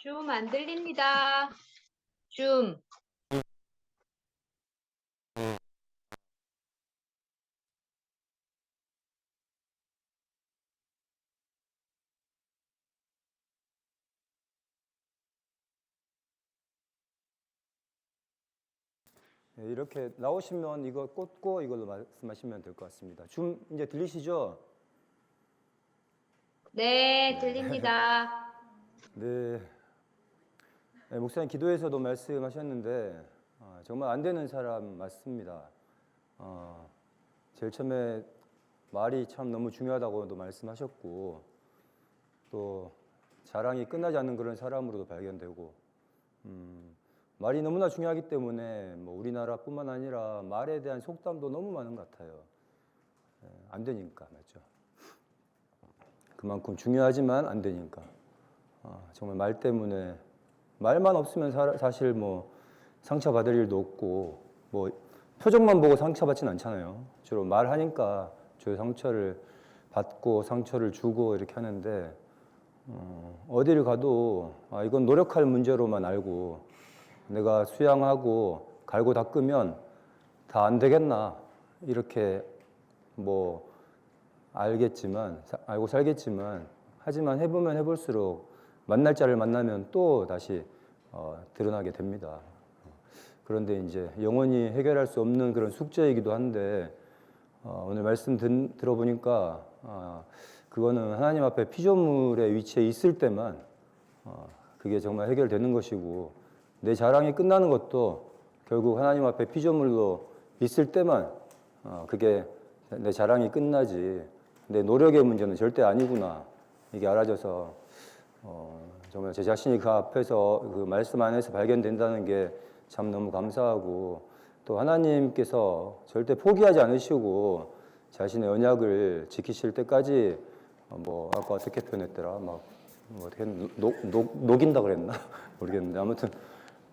줌 안 들립니다. 줌. 네, 이렇게 나오시면 이거 꽂고 이걸로 말씀하시면 될 것 같습니다. 줌 이제 들리시죠? 네, 들립니다. 네. 네, 목사님 기도에서도 말씀하셨는데 정말 안 되는 사람 맞습니다. 제일 처음에 말이 참 너무 중요하다고도 말씀하셨고 또 자랑이 끝나지 않는 그런 사람으로도 발견되고 말이 너무나 중요하기 때문에 뭐 우리나라뿐만 아니라 말에 대한 속담도 너무 많은 것 같아요. 안 되니까 맞죠. 그만큼 중요하지만 안 되니까 정말 말 때문에 말만 없으면 사실 뭐 상처받을 일도 없고 뭐 표정만 보고 상처받지는 않잖아요. 주로 말하니까 주로 상처를 받고 상처를 주고 이렇게 하는데 어디를 가도 이건 노력할 문제로만 알고 내가 수양하고 갈고 닦으면 다 안 되겠나 이렇게 뭐 알고 살겠지만 하지만 해보면 해볼수록 만날 자를 만나면 또 다시 드러나게 됩니다. 그런데 이제 영원히 해결할 수 없는 그런 숙제이기도 한데 오늘 말씀 들어보니까 그거는 하나님 앞에 피조물의 위치에 있을 때만 그게 정말 해결되는 것이고 내 자랑이 끝나는 것도 결국 하나님 앞에 피조물로 있을 때만 그게 내 자랑이 끝나지 내 노력의 문제는 절대 아니구나 이게 알아져서 정말 제 자신이 그 앞에서 그 말씀 안에서 발견된다는 게 참 너무 감사하고 또 하나님께서 절대 포기하지 않으시고 자신의 언약을 지키실 때까지 뭐 아까 어떻게 표현했더라 막 뭐 어떻게 녹인다 그랬나 모르겠는데 아무튼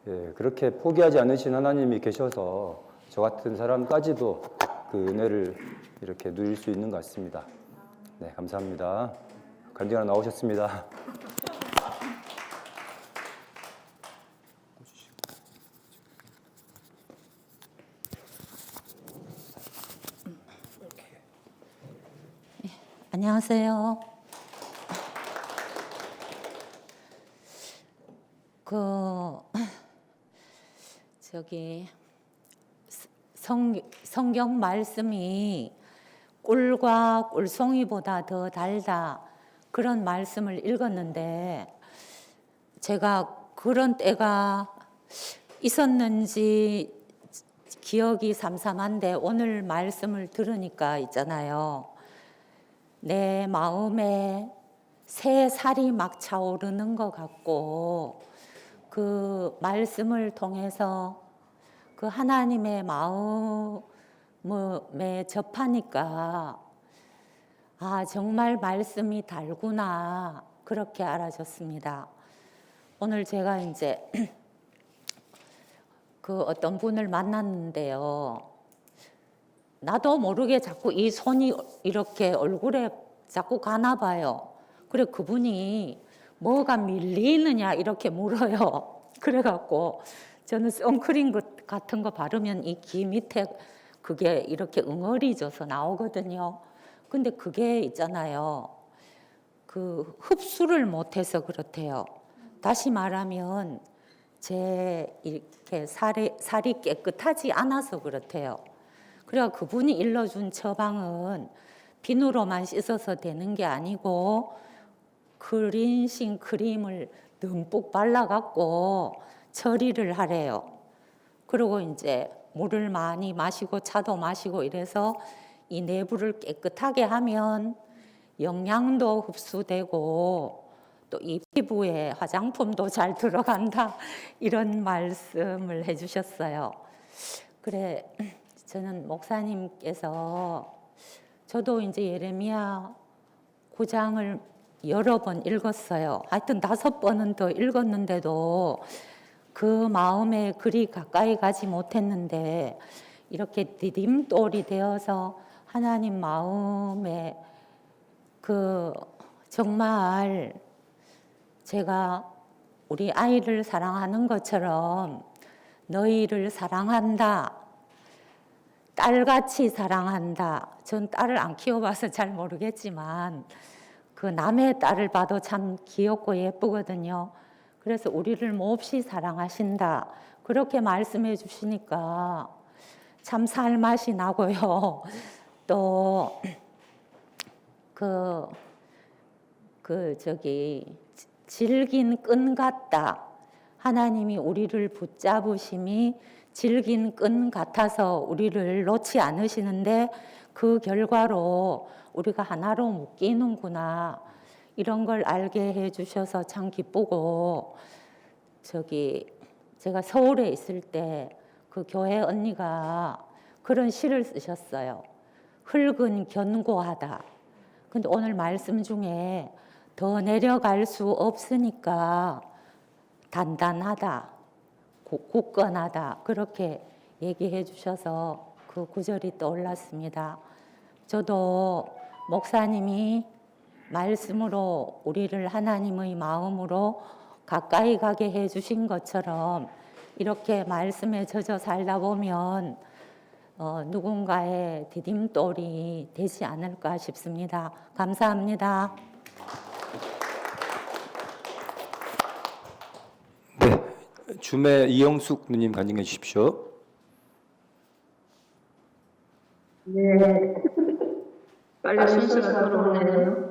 예, 그렇게 포기하지 않으신 하나님이 계셔서 저 같은 사람까지도 그 은혜를 이렇게 누릴 수 있는 것 같습니다. 네, 감사합니다. 간증 하나 나오셨습니다. 안녕하세요. 저기 성경 말씀이 꿀과 꿀송이보다 더 달다 그런 말씀을 읽었는데 제가 그런 때가 있었는지 기억이 삼삼한데 오늘 말씀을 들으니까 있잖아요. 내 마음에 새 살이 막 차오르는 것 같고 그 말씀을 통해서 그 하나님의 마음에 접하니까 정말 말씀이 달구나 그렇게 알아졌습니다. 오늘 제가 이제 그 어떤 분을 만났는데요. 나도 모르게 자꾸 이 손이 이렇게 얼굴에 자꾸 가나 봐요. 그래 그분이 뭐가 밀리느냐 이렇게 물어요. 그래갖고 저는 선크림 같은 거 바르면 이 귀 밑에 그게 이렇게 응어리져서 나오거든요. 근데 그게 있잖아요. 그 흡수를 못해서 그렇대요. 다시 말하면 제 이렇게 살이 깨끗하지 않아서 그렇대요. 그래야 그분이 일러준 처방은 비누로만 씻어서 되는 게 아니고 클린싱 크림을 듬뿍 발라갖고 처리를 하래요. 그리고 이제 물을 많이 마시고 차도 마시고 이래서 이 내부를 깨끗하게 하면 영양도 흡수되고 또 이 피부에 화장품도 잘 들어간다 이런 말씀을 해주셨어요. 그래 저는 목사님께서 저도 이제 예레미야 9장을 여러 번 읽었어요. 하여튼 5번은 더 읽었는데도 그 마음에 그리 가까이 가지 못했는데 이렇게 디딤돌이 되어서 하나님 마음에 그 정말 제가 우리 아이를 사랑하는 것처럼 너희를 사랑한다. 딸같이 사랑한다. 전 딸을 안 키워봐서 잘 모르겠지만 그 남의 딸을 봐도 참 귀엽고 예쁘거든요. 그래서 우리를 몹시 사랑하신다. 그렇게 말씀해 주시니까 참 살맛이 나고요. 또 질긴 끈 같다. 하나님이 우리를 붙잡으심이 질긴 끈 같아서 우리를 놓지 않으시는데 그 결과로 우리가 하나로 묶이는구나. 이런 걸 알게 해 주셔서 참 기쁘고, 제가 서울에 있을 때 그 교회 언니가 그런 시를 쓰셨어요. 흙은 견고하다. 근데 오늘 말씀 중에 더 내려갈 수 없으니까 단단하다, 굳건하다 그렇게 얘기해 주셔서 그 구절이 떠올랐습니다. 저도 목사님이 말씀으로 우리를 하나님의 마음으로 가까이 가게 해 주신 것처럼 이렇게 말씀에 젖어 살다 보면 누군가의 디딤돌이 되지 않을까 싶습니다. 감사합니다. 네, 줌에 이영숙 누님 간증해 주십시오. 네, 빨리 순서가 돌아오네요.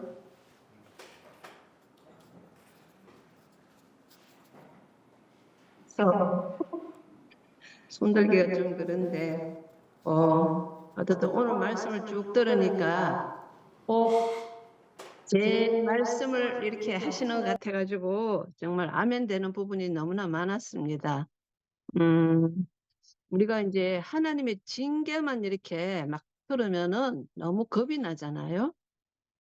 손들기가 좀 그런데, 어쨌든 오늘 말씀을 쭉 들으니까 제 말씀을 이렇게 하시는 것 같아가지고 정말 아멘 되는 부분이 너무나 많았습니다. 우리가 이제 하나님의 징계만 이렇게 막 들으면은 너무 겁이 나잖아요.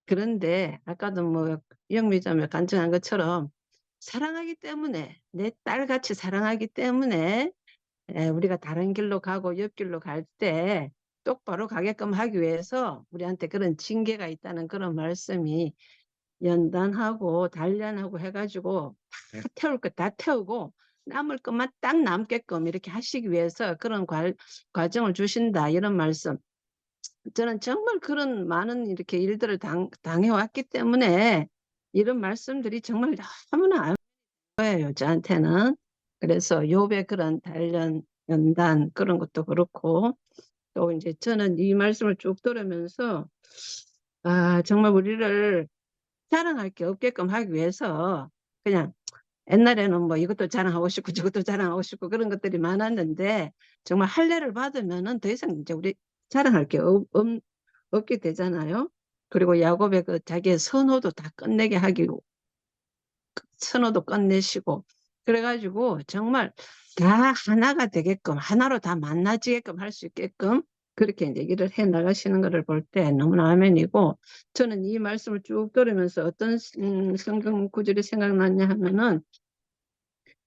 그런데 아까도 뭐 영미자매 간증한 것처럼 사랑하기 때문에, 내 딸같이 사랑하기 때문에 우리가 다른 길로 가고 옆길로 갈 때 똑바로 가게끔 하기 위해서 우리한테 그런 징계가 있다는 그런 말씀이 연단하고 단련하고 해가지고 다 태울 것 다 태우고 남을 것만 딱 남게끔 이렇게 하시기 위해서 그런 과정을 주신다, 이런 말씀. 저는 정말 그런 많은 이렇게 일들을 당해왔기 때문에 이런 말씀들이 정말 너무나 거예요, 저한테는. 그래서 욥의 그런 단련, 연단 그런 것도 그렇고, 또 이제 저는 이 말씀을 쭉 들으면서 정말 우리를 자랑할 게 없게끔 하기 위해서 그냥 옛날에는 뭐 이것도 자랑하고 싶고 저것도 자랑하고 싶고 그런 것들이 많았는데 정말 할례를 받으면은 더 이상 이제 우리 자랑할 게 없게 되잖아요. 그리고 야곱의 그 자기의 선호도 다 끝내게 하기, 선호도 끝내시고, 그래가지고 정말 다 하나가 되게끔, 하나로 다 만나지게끔 할 수 있게끔 그렇게 이제 일을 해 나가시는 것을 볼 때 너무나 아멘이고, 저는 이 말씀을 쭉 들으면서 어떤 성경 구절이 생각났냐 하면은,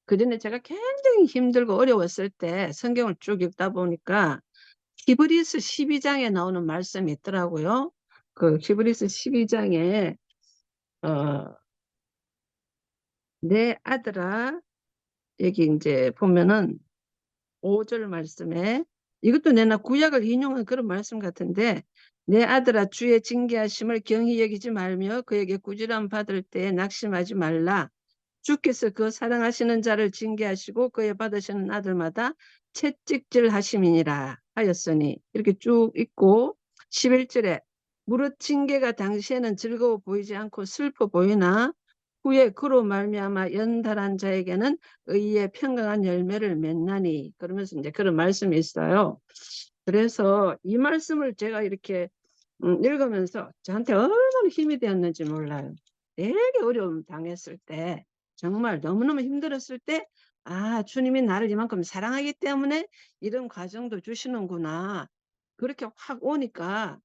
그전에 제가 굉장히 힘들고 어려웠을 때 성경을 쭉 읽다 보니까 히브리서 12장에 나오는 말씀이 있더라고요. 그 히브리서 12장에 내 아들아, 여기 이제 보면은 5절 말씀에, 이것도 내나 구약을 인용한 그런 말씀 같은데, 내 아들아 주의 징계하심을 경히 여기지 말며 그에게 꾸지람 받을 때에 낙심하지 말라. 주께서 그 사랑하시는 자를 징계하시고 그의 받으시는 아들마다 채찍질 하심이니라 하였으니, 이렇게 쭉 있고 11절에 무릇 징계가 당시에는 즐거워 보이지 않고 슬퍼 보이나 후에 그로 말미암아 연달한 자에게는 의의 평강한 열매를 맺나니, 그러면서 이제 그런 말씀이 있어요. 그래서 이 말씀을 제가 이렇게 읽으면서 저한테 얼마나 힘이 되었는지 몰라요. 되게 어려움 당했을 때, 정말 너무너무 힘들었을 때, 주님이 나를 이만큼 사랑하기 때문에 이런 과정도 주시는구나, 그렇게 확 오니까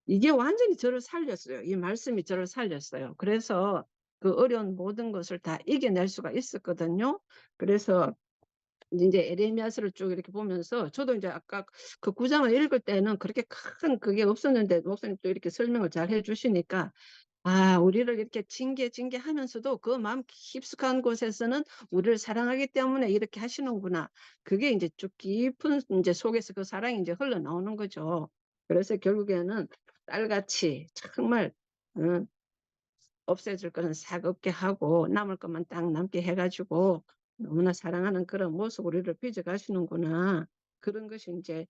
이게 완전히 저를 살렸어요. 이 말씀이 저를 살렸어요. 그래서 그 어려운 모든 것을 다 이겨낼 수가 있었거든요. 그래서 이제 에레미야서를 쭉 이렇게 보면서 저도 이제 아까 그 9장을 읽을 때는 그렇게 큰 그게 없었는데 목사님 또 이렇게 설명을 잘 해주시니까 우리를 이렇게 징계하면서도 그 마음 깊숙한 곳에서는 우리를 사랑하기 때문에 이렇게 하시는구나. 그게 이제 쭉 깊은 이제 속에서 그 사랑이 이제 흘러나오는 거죠. 그래서 결국에는 딸같이 정말 없애질 거는 싹 없게 하고 남을 것만 딱 남게 해가지고 너무나 사랑하는 그런 모습 우리를 빚어가시는구나. 그런 것이 이제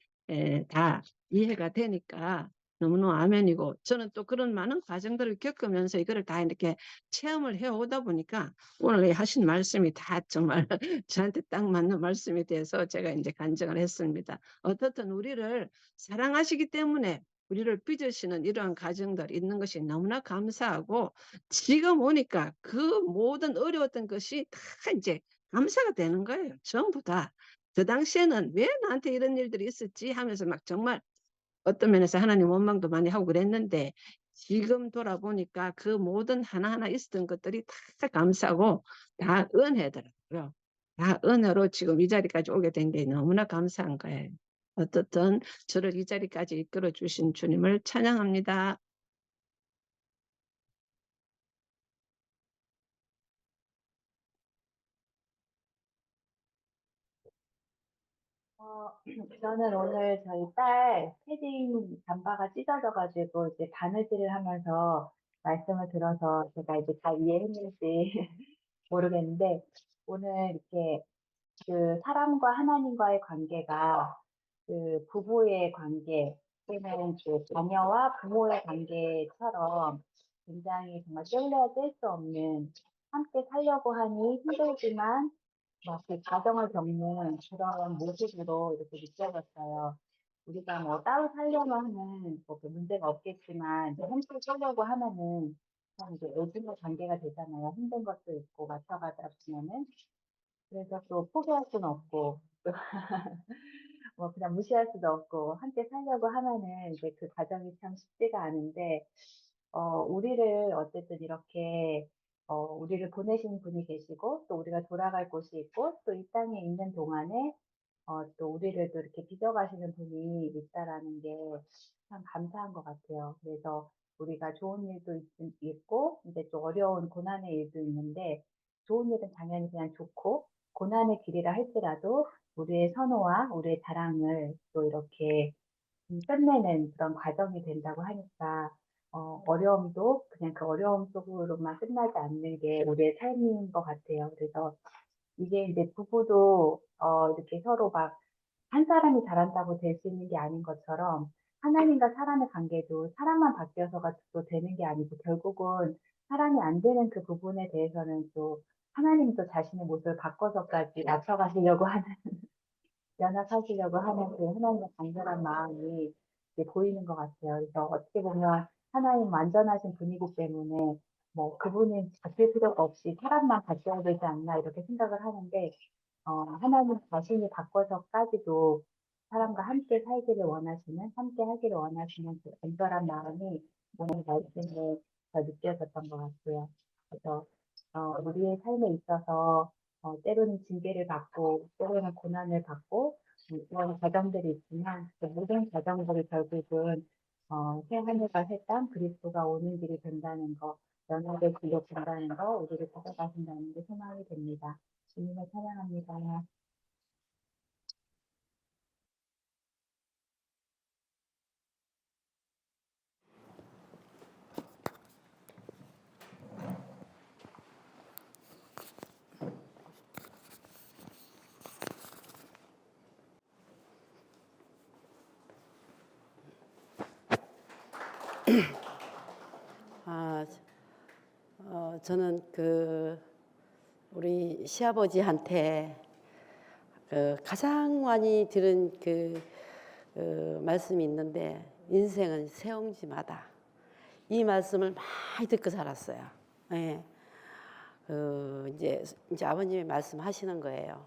다 이해가 되니까 너무너무 아멘이고, 저는 또 그런 많은 과정들을 겪으면서 이거를 다 이렇게 체험을 해오다 보니까 오늘 하신 말씀이 다 정말 저한테 딱 맞는 말씀이 돼서 제가 이제 간증을 했습니다. 어떻든 우리를 사랑하시기 때문에 우리를 빚으시는 이러한 과정들 있는 것이 너무나 감사하고, 지금 오니까 그 모든 어려웠던 것이 다 이제 감사가 되는 거예요. 전부 다. 그 당시에는 왜 나한테 이런 일들이 있었지 하면서 막 정말 어떤 면에서 하나님 원망도 많이 하고 그랬는데, 지금 돌아보니까 그 모든 하나하나 있었던 것들이 다 감사하고 다 은혜더라고요. 다 은혜로 지금 이 자리까지 오게 된 게 너무나 감사한 거예요. 어떻든 저를 이 자리까지 이끌어 주신 주님을 찬양합니다. 어, 저는 오늘 저희 딸 패딩 잠바가 찢어져가지고 이제 바느질을 하면서 말씀을 들어서 제가 이제 다 이해했는지 모르겠는데, 오늘 이렇게 그 사람과 하나님과의 관계가 그 부부의 관계 또는 그 자녀와 부모의 관계처럼 굉장히 정말 뗄래야 뗄 수 없는, 함께 살려고 하니 힘들지만 막 그 과정을 겪는 그런 모습으로 이렇게 느껴졌어요. 우리가 뭐 따로 살려고 하면 뭐그 문제가 없겠지만 이제 함께 살려고 하면은 참 이제 애증의 관계가 되잖아요. 힘든 것도 있고 맞춰가다 보면은. 그래서 또 포기할 수는 없고 또 뭐 그냥 무시할 수도 없고 함께 살려고 하면은 이제 그 과정이 참 쉽지가 않은데, 우리를 어쨌든 이렇게 우리를 보내신 분이 계시고 또 우리가 돌아갈 곳이 있고 또 이 땅에 있는 동안에 또 우리를 또 이렇게 빚어가시는 분이 있다라는 게 참 감사한 것 같아요. 그래서 우리가 좋은 일도 있고 이제 또 어려운 고난의 일도 있는데, 좋은 일은 당연히 그냥 좋고 고난의 길이라 할지라도 우리의 선호와 우리의 자랑을 또 이렇게 끝내는 그런 과정이 된다고 하니까 어려움도 그냥 그 어려움 속으로만 끝나지 않는 게 우리의 삶인 것 같아요. 그래서 이게 이제 부부도 이렇게 서로 막 한 사람이 잘한다고 될 수 있는 게 아닌 것처럼, 하나님과 사람의 관계도 사람만 바뀌어서가 또 되는 게 아니고 결국은 사람이 안 되는 그 부분에 대해서는 또 하나님도 자신의 모습을 바꿔서까지 맞춰가시려고 하는 연합하시려고 하는 그 하나님의 간절한 마음이 이제 보이는 것 같아요. 그래서 어떻게 보면 하나님 완전하신 분이기 때문에 뭐 그분은 바뀔 필요가 없이 사람만 바뀌어야 되지 않나 이렇게 생각을 하는데, 하나님 자신이 바꿔서까지도 사람과 함께 살기를 원하시는, 함께 하기를 원하시는 그 간절한 마음이 오늘 말씀에 더 느껴졌던 것 같고요. 그래서 우리의 삶에 있어서 때로는 징계를 받고 때로는 고난을 받고 그런 과정들이 있지만, 그 모든 과정들이 결국은 새 하늘과 새 땅 그리스도가 오는 길이 된다는 거, 연합의 길로 된다는 거, 우리를 찾아가신다는 게 소망이 됩니다. 주님을 찬양합니다. 저는 우리 시아버지한테 가장 많이 들은 말씀이 있는데, 인생은 세옹지마다. 이 말씀을 많이 듣고 살았어요. 예. 이제 아버님이 말씀하시는 거예요.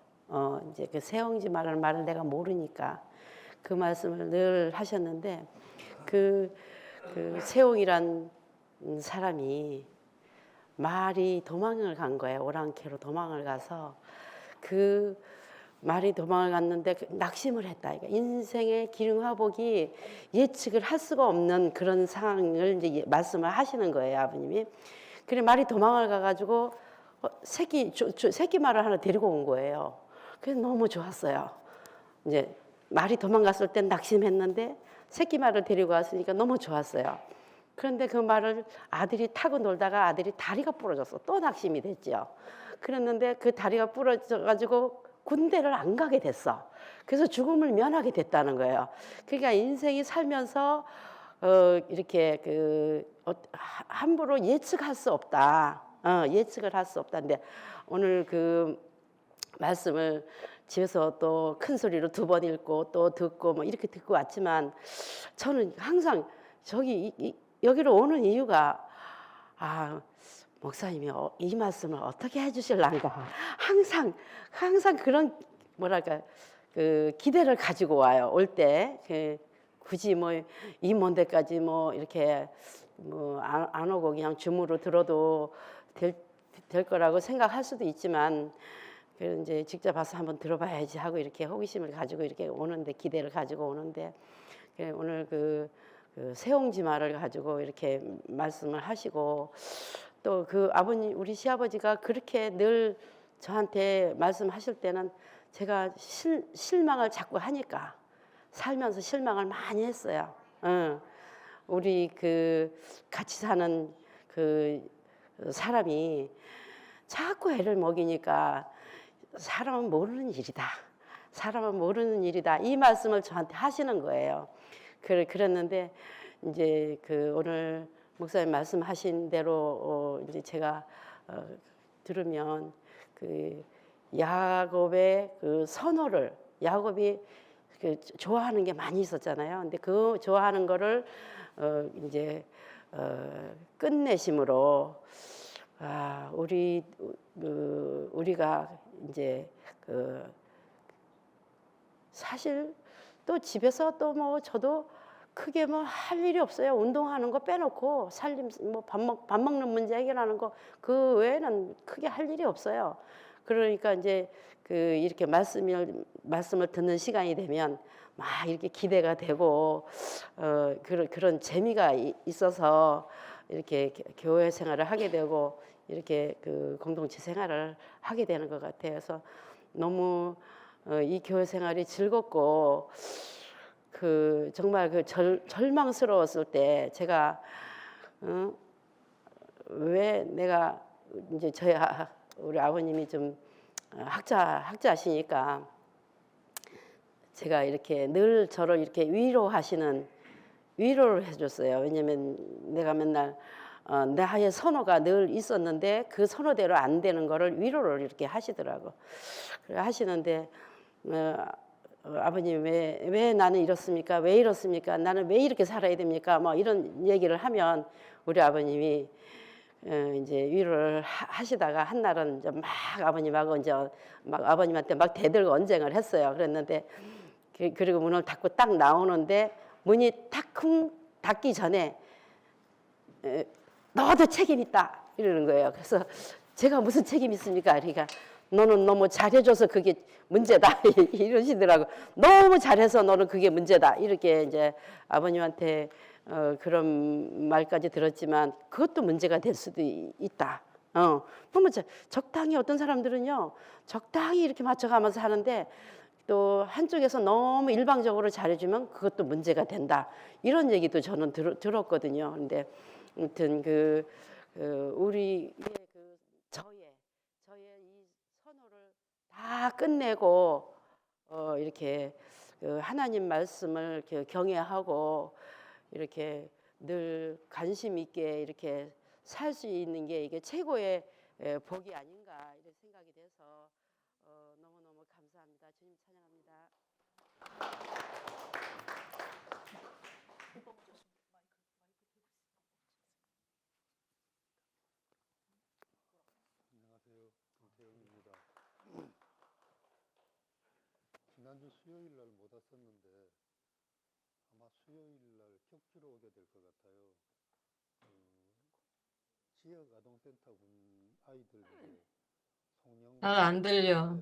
이제 그 세옹지마라는 말을 내가 모르니까 그 말씀을 늘 하셨는데, 그 세옹이란 사람이 말이 도망을 간 거예요. 오랑캐로 도망을 가서 말이 도망을 갔는데 낙심을 했다. 그러니까 인생의 기름화복이 예측을 할 수가 없는 그런 상황을 이제 말씀을 하시는 거예요, 아버님이. 그래 말이 도망을 가가지고 새끼 말을 하나 데리고 온 거예요. 그래서 너무 좋았어요. 이제 말이 도망갔을 땐 낙심했는데 새끼 말을 데리고 왔으니까 너무 좋았어요. 그런데 그 말을 아들이 타고 놀다가 아들이 다리가 부러졌어. 또 낙심이 됐죠. 그랬는데 그 다리가 부러져가지고 군대를 안 가게 됐어. 그래서 죽음을 면하게 됐다는 거예요. 그러니까 인생이 살면서 이렇게 함부로 예측할 수 없다. 예측을 할 수 없다는데 오늘 그 말씀을 집에서 또 큰 소리로 2번 읽고 또 듣고 뭐 이렇게 듣고 왔지만 저는 항상 여기로 오는 이유가 목사님이 이 말씀을 어떻게 해주실란가 항상 그런 뭐랄까 그 기대를 가지고 와요. 올 때 굳이 뭐 이 먼 데까지 뭐 이렇게 뭐 안 오고 그냥 줌으로 들어도 될 거라고 생각할 수도 있지만 그래서 이제 직접 와서 한번 들어봐야지 하고 이렇게 호기심을 가지고 이렇게 오는데 기대를 가지고 오는데 오늘 그 세옹지마를 가지고 이렇게 말씀을 하시고 또 그 아버님 우리 시아버지가 그렇게 늘 저한테 말씀하실 때는 제가 실망을 자꾸 하니까 살면서 실망을 많이 했어요. 우리 그 같이 사는 그 사람이 자꾸 애를 먹이니까 사람은 모르는 일이다. 사람은 모르는 일이다. 이 말씀을 저한테 하시는 거예요. 그랬는데 이제 그 오늘 목사님 말씀하신 대로 이제 제가 들으면 그 야곱의 그 선호를 야곱이 좋아하는 게 많이 있었잖아요. 근데 그 좋아하는 거를 이제 끝내심으로 우리가 이제 사실 또 집에서 또 뭐 저도 크게 뭐 할 일이 없어요. 운동하는 거 빼놓고 살림 뭐 밥 먹는 문제 해결하는 거 그 외에는 크게 할 일이 없어요. 그러니까 이제 이렇게 말씀을 듣는 시간이 되면 막 이렇게 기대가 되고 그런 재미가 있어서 이렇게 교회 생활을 하게 되고 이렇게 그 공동체 생활을 하게 되는 것 같아요. 그래서 너무 이 교회 생활이 즐겁고 정말 절망스러웠을 때 제가 왜 내가 이제 우리 아버님이 좀 학자시니까 제가 이렇게 늘 저를 이렇게 위로를 해줬어요. 왜냐면 내가 맨날 나의 선호가 늘 있었는데 그 선호대로 안 되는 거를 위로를 이렇게 하시더라고. 하시는데 아버님 왜 나는 이렇습니까? 왜 이렇습니까? 나는 왜 이렇게 살아야 됩니까? 뭐 이런 얘기를 하면 우리 아버님이 이제 위로를 하시다가 한 날은 이제 막 아버님하고 이제 막 아버님한테 막 대들고 언쟁을 했어요. 그랬는데 그리고 문을 닫고 딱 나오는데 문이 탁쿵 닫기 전에 너도 책임 있다 이러는 거예요. 그래서 제가 무슨 책임 있습니까? 그러니까 너는 너무 잘해줘서 그게 문제다 이러시더라고. 너무 잘해서 너는 그게 문제다 이렇게 이제 아버님한테 그런 말까지 들었지만 그것도 문제가 될 수도 있다. 보면 적당히 어떤 사람들은요 적당히 이렇게 맞춰가면서 하는데 또 한쪽에서 너무 일방적으로 잘해주면 그것도 문제가 된다. 이런 얘기도 저는 들었거든요. 근데 아무튼 우리의 저의 이 선호를 다 끝내고 이렇게 하나님 말씀을 이렇게 경외하고 이렇게 늘 관심 있게 이렇게 살 수 있는 게 이게 최고의 복이 아닌가 이런 생각이 돼서 너무너무 감사합니다. 주님 찬양합니다. 안녕하세요. 김태영입니다. 지난주 수요일 날 못 왔었는데 아마 수요일 날 격주로 오게 될 것 같아요. 지역 아동센터 군 아이들 중에 송영 잘 안 들려.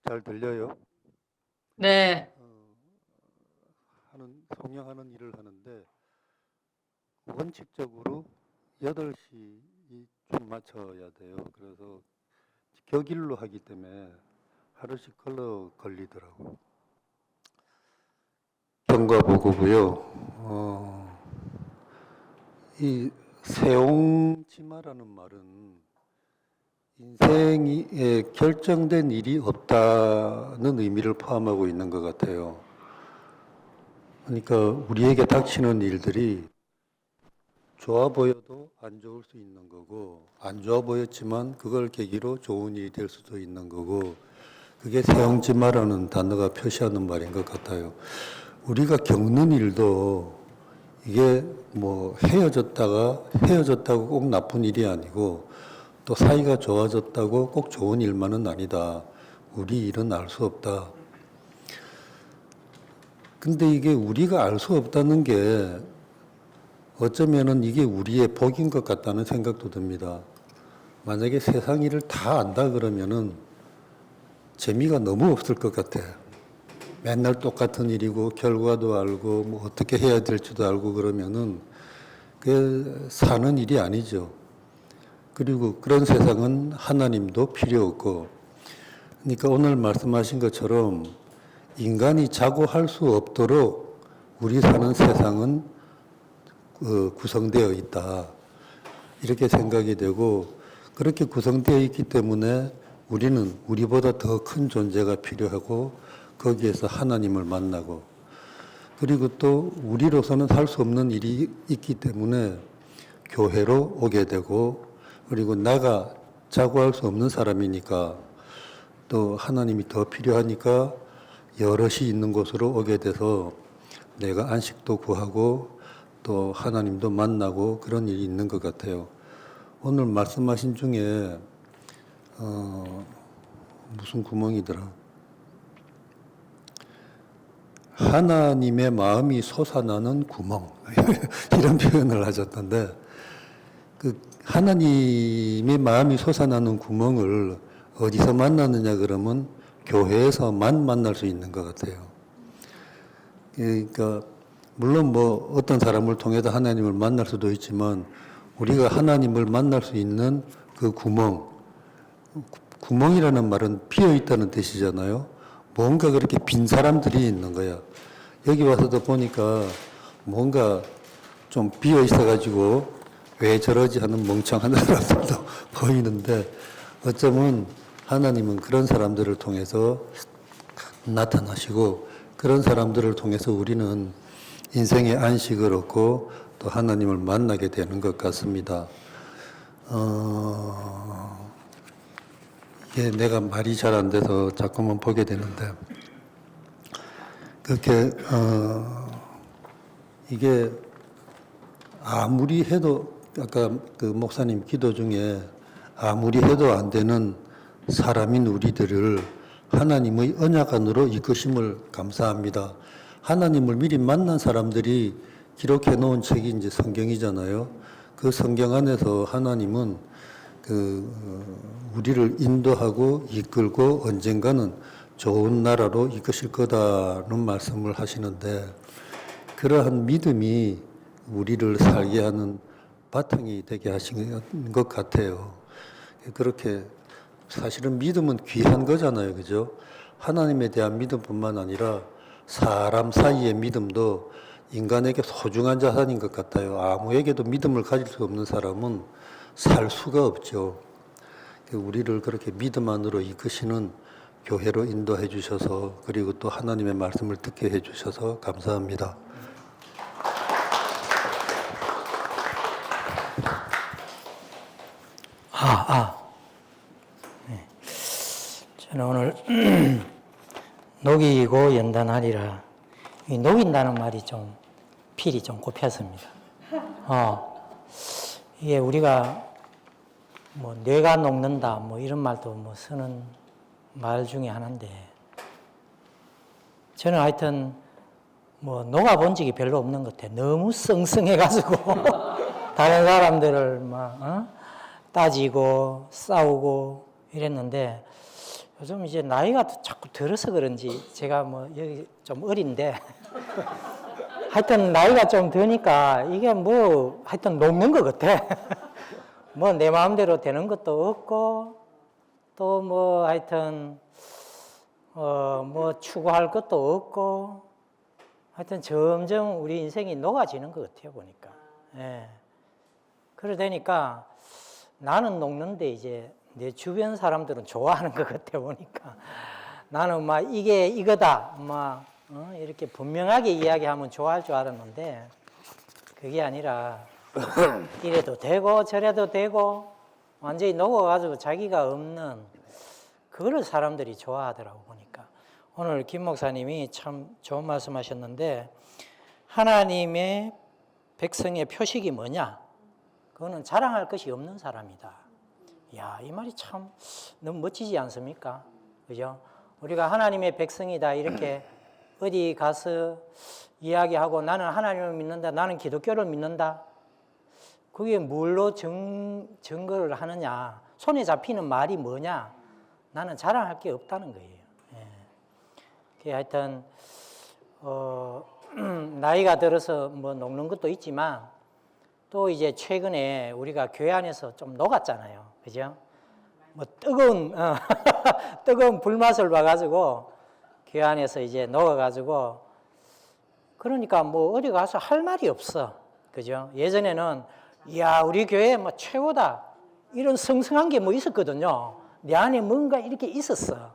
잘 들려요? 네. 성령하는 일을 하는데 원칙적으로 8시쯤 맞춰야 돼요. 그래서 격일로 하기 때문에 하루씩 걸리더라고요. 경과보고고요. 이 세옹지마라는 말은 인생에 결정된 일이 없다는 의미를 포함하고 있는 것 같아요. 그러니까 우리에게 닥치는 일들이 좋아 보여도 안 좋을 수 있는 거고, 안 좋아 보였지만 그걸 계기로 좋은 일이 될 수도 있는 거고, 그게 세옹지마라는 단어가 표시하는 말인 것 같아요. 우리가 겪는 일도 이게 뭐 헤어졌다고 꼭 나쁜 일이 아니고, 또 사이가 좋아졌다고 꼭 좋은 일만은 아니다. 우리 일은 알 수 없다. 근데 이게 우리가 알 수 없다는 게 어쩌면은 이게 우리의 복인 것 같다는 생각도 듭니다. 만약에 세상 일을 다 안다 그러면은 재미가 너무 없을 것 같아. 맨날 똑같은 일이고 결과도 알고 뭐 어떻게 해야 될지도 알고 그러면은 그 사는 일이 아니죠. 그리고 그런 세상은 하나님도 필요 없고, 그러니까 오늘 말씀하신 것처럼 인간이 자고할 수 없도록 우리 사는 세상은 구성되어 있다. 이렇게 생각이 되고, 그렇게 구성되어 있기 때문에 우리는 우리보다 더 큰 존재가 필요하고, 거기에서 하나님을 만나고, 그리고 또 우리로서는 할 수 없는 일이 있기 때문에 교회로 오게 되고, 그리고 나가 자고할 수 없는 사람이니까 또 하나님이 더 필요하니까 여럿이 있는 곳으로 오게 돼서 내가 안식도 구하고 또 하나님도 만나고 그런 일이 있는 것 같아요. 오늘 말씀하신 중에 무슨 구멍이더라? 하나님의 마음이 솟아나는 구멍 이런 표현을 하셨던데, 그 하나님의 마음이 솟아나는 구멍을 어디서 만나느냐 그러면 교회에서만 만날 수 있는 것 같아요. 그러니까 물론 뭐 어떤 사람을 통해서 하나님을 만날 수도 있지만 우리가 하나님을 만날 수 있는 그 구멍이라는 말은 비어 있다는 뜻이잖아요. 뭔가 그렇게 빈 사람들이 있는 거야. 여기 와서도 보니까 뭔가 좀 비어 있어가지고 왜 저러지 하는 멍청한 사람들도 보이는데, 어쩌면 하나님은 그런 사람들을 통해서 나타나시고, 그런 사람들을 통해서 우리는 인생의 안식을 얻고 또 하나님을 만나게 되는 것 같습니다. 이게 내가 말이 잘 안 돼서 자꾸만 보게 되는데, 그렇게 이게 아무리 해도, 아까 그 목사님 기도 중에 아무리 해도 안 되는 사람인 우리들을 하나님의 언약 안으로 이끄심을 감사합니다. 하나님을 미리 만난 사람들이 기록해 놓은 책이 이제 성경이잖아요. 그 성경 안에서 하나님은 우리를 인도하고 이끌고 언젠가는 좋은 나라로 이끄실 거다는 말씀을 하시는데, 그러한 믿음이 우리를 살게 하는 바탕이 되게 하신 것 같아요. 그렇게 사실은 믿음은 귀한 거잖아요, 그죠? 하나님에 대한 믿음뿐만 아니라 사람 사이의 믿음도 인간에게 소중한 자산인 것 같아요. 아무에게도 믿음을 가질 수 없는 사람은 살 수가 없죠. 우리를 그렇게 믿음 안으로 이끄시는 교회로 인도해 주셔서, 그리고 또 하나님의 말씀을 듣게 해 주셔서 감사합니다. 네. 저는 오늘 녹이고 연단하리라. 이 녹인다는 말이 좀 필이 좀 꼽혔습니다. 이게 우리가 뭐 뇌가 녹는다 뭐 이런 말도 뭐 쓰는 말 중에 하나인데, 저는 하여튼 뭐 녹아본 적이 별로 없는 것 같아요. 너무 썽썽해가지고 다른 사람들을 막 따지고 싸우고 이랬는데, 요즘 이제 나이가 자꾸 들어서 그런지 제가 뭐 여기 좀 어린데 하여튼 나이가 좀 드니까 이게 뭐 하여튼 녹는 것 같아. 뭐 내 마음대로 되는 것도 없고 또 뭐 하여튼 뭐 추구할 것도 없고 하여튼 점점 우리 인생이 녹아지는 것 같아요 보니까. 예. 그러다니까 나는 녹는데 이제 내 주변 사람들은 좋아하는 것 같아 보니까 나는 막 이게 이거다 막 이렇게 분명하게 이야기하면 좋아할 줄 알았는데 그게 아니라 이래도 되고 저래도 되고 완전히 녹아가지고 자기가 없는 그거를 사람들이 좋아하더라고 보니까. 오늘 김 목사님이 참 좋은 말씀하셨는데 하나님의 백성의 표식이 뭐냐? 그거는 자랑할 것이 없는 사람이다. 야, 이 말이 참 너무 멋지지 않습니까? 그죠? 우리가 하나님의 백성이다 이렇게 어디 가서 이야기하고 나는 하나님을 믿는다, 나는 기독교를 믿는다. 그게 뭘로 증거를 하느냐? 손에 잡히는 말이 뭐냐? 나는 자랑할 게 없다는 거예요. 예. 하여튼 나이가 들어서 뭐 녹는 것도 있지만 또 이제 최근에 우리가 교회 안에서 좀 녹았잖아요. 그죠? 뭐 뜨거운 불맛을 봐가지고 교회 안에서 이제 녹아가지고 그러니까 뭐 어디 가서 할 말이 없어. 그죠? 예전에는 이야, 우리 교회 뭐 최고다. 이런 성성한 게 뭐 있었거든요. 내 안에 뭔가 이렇게 있었어.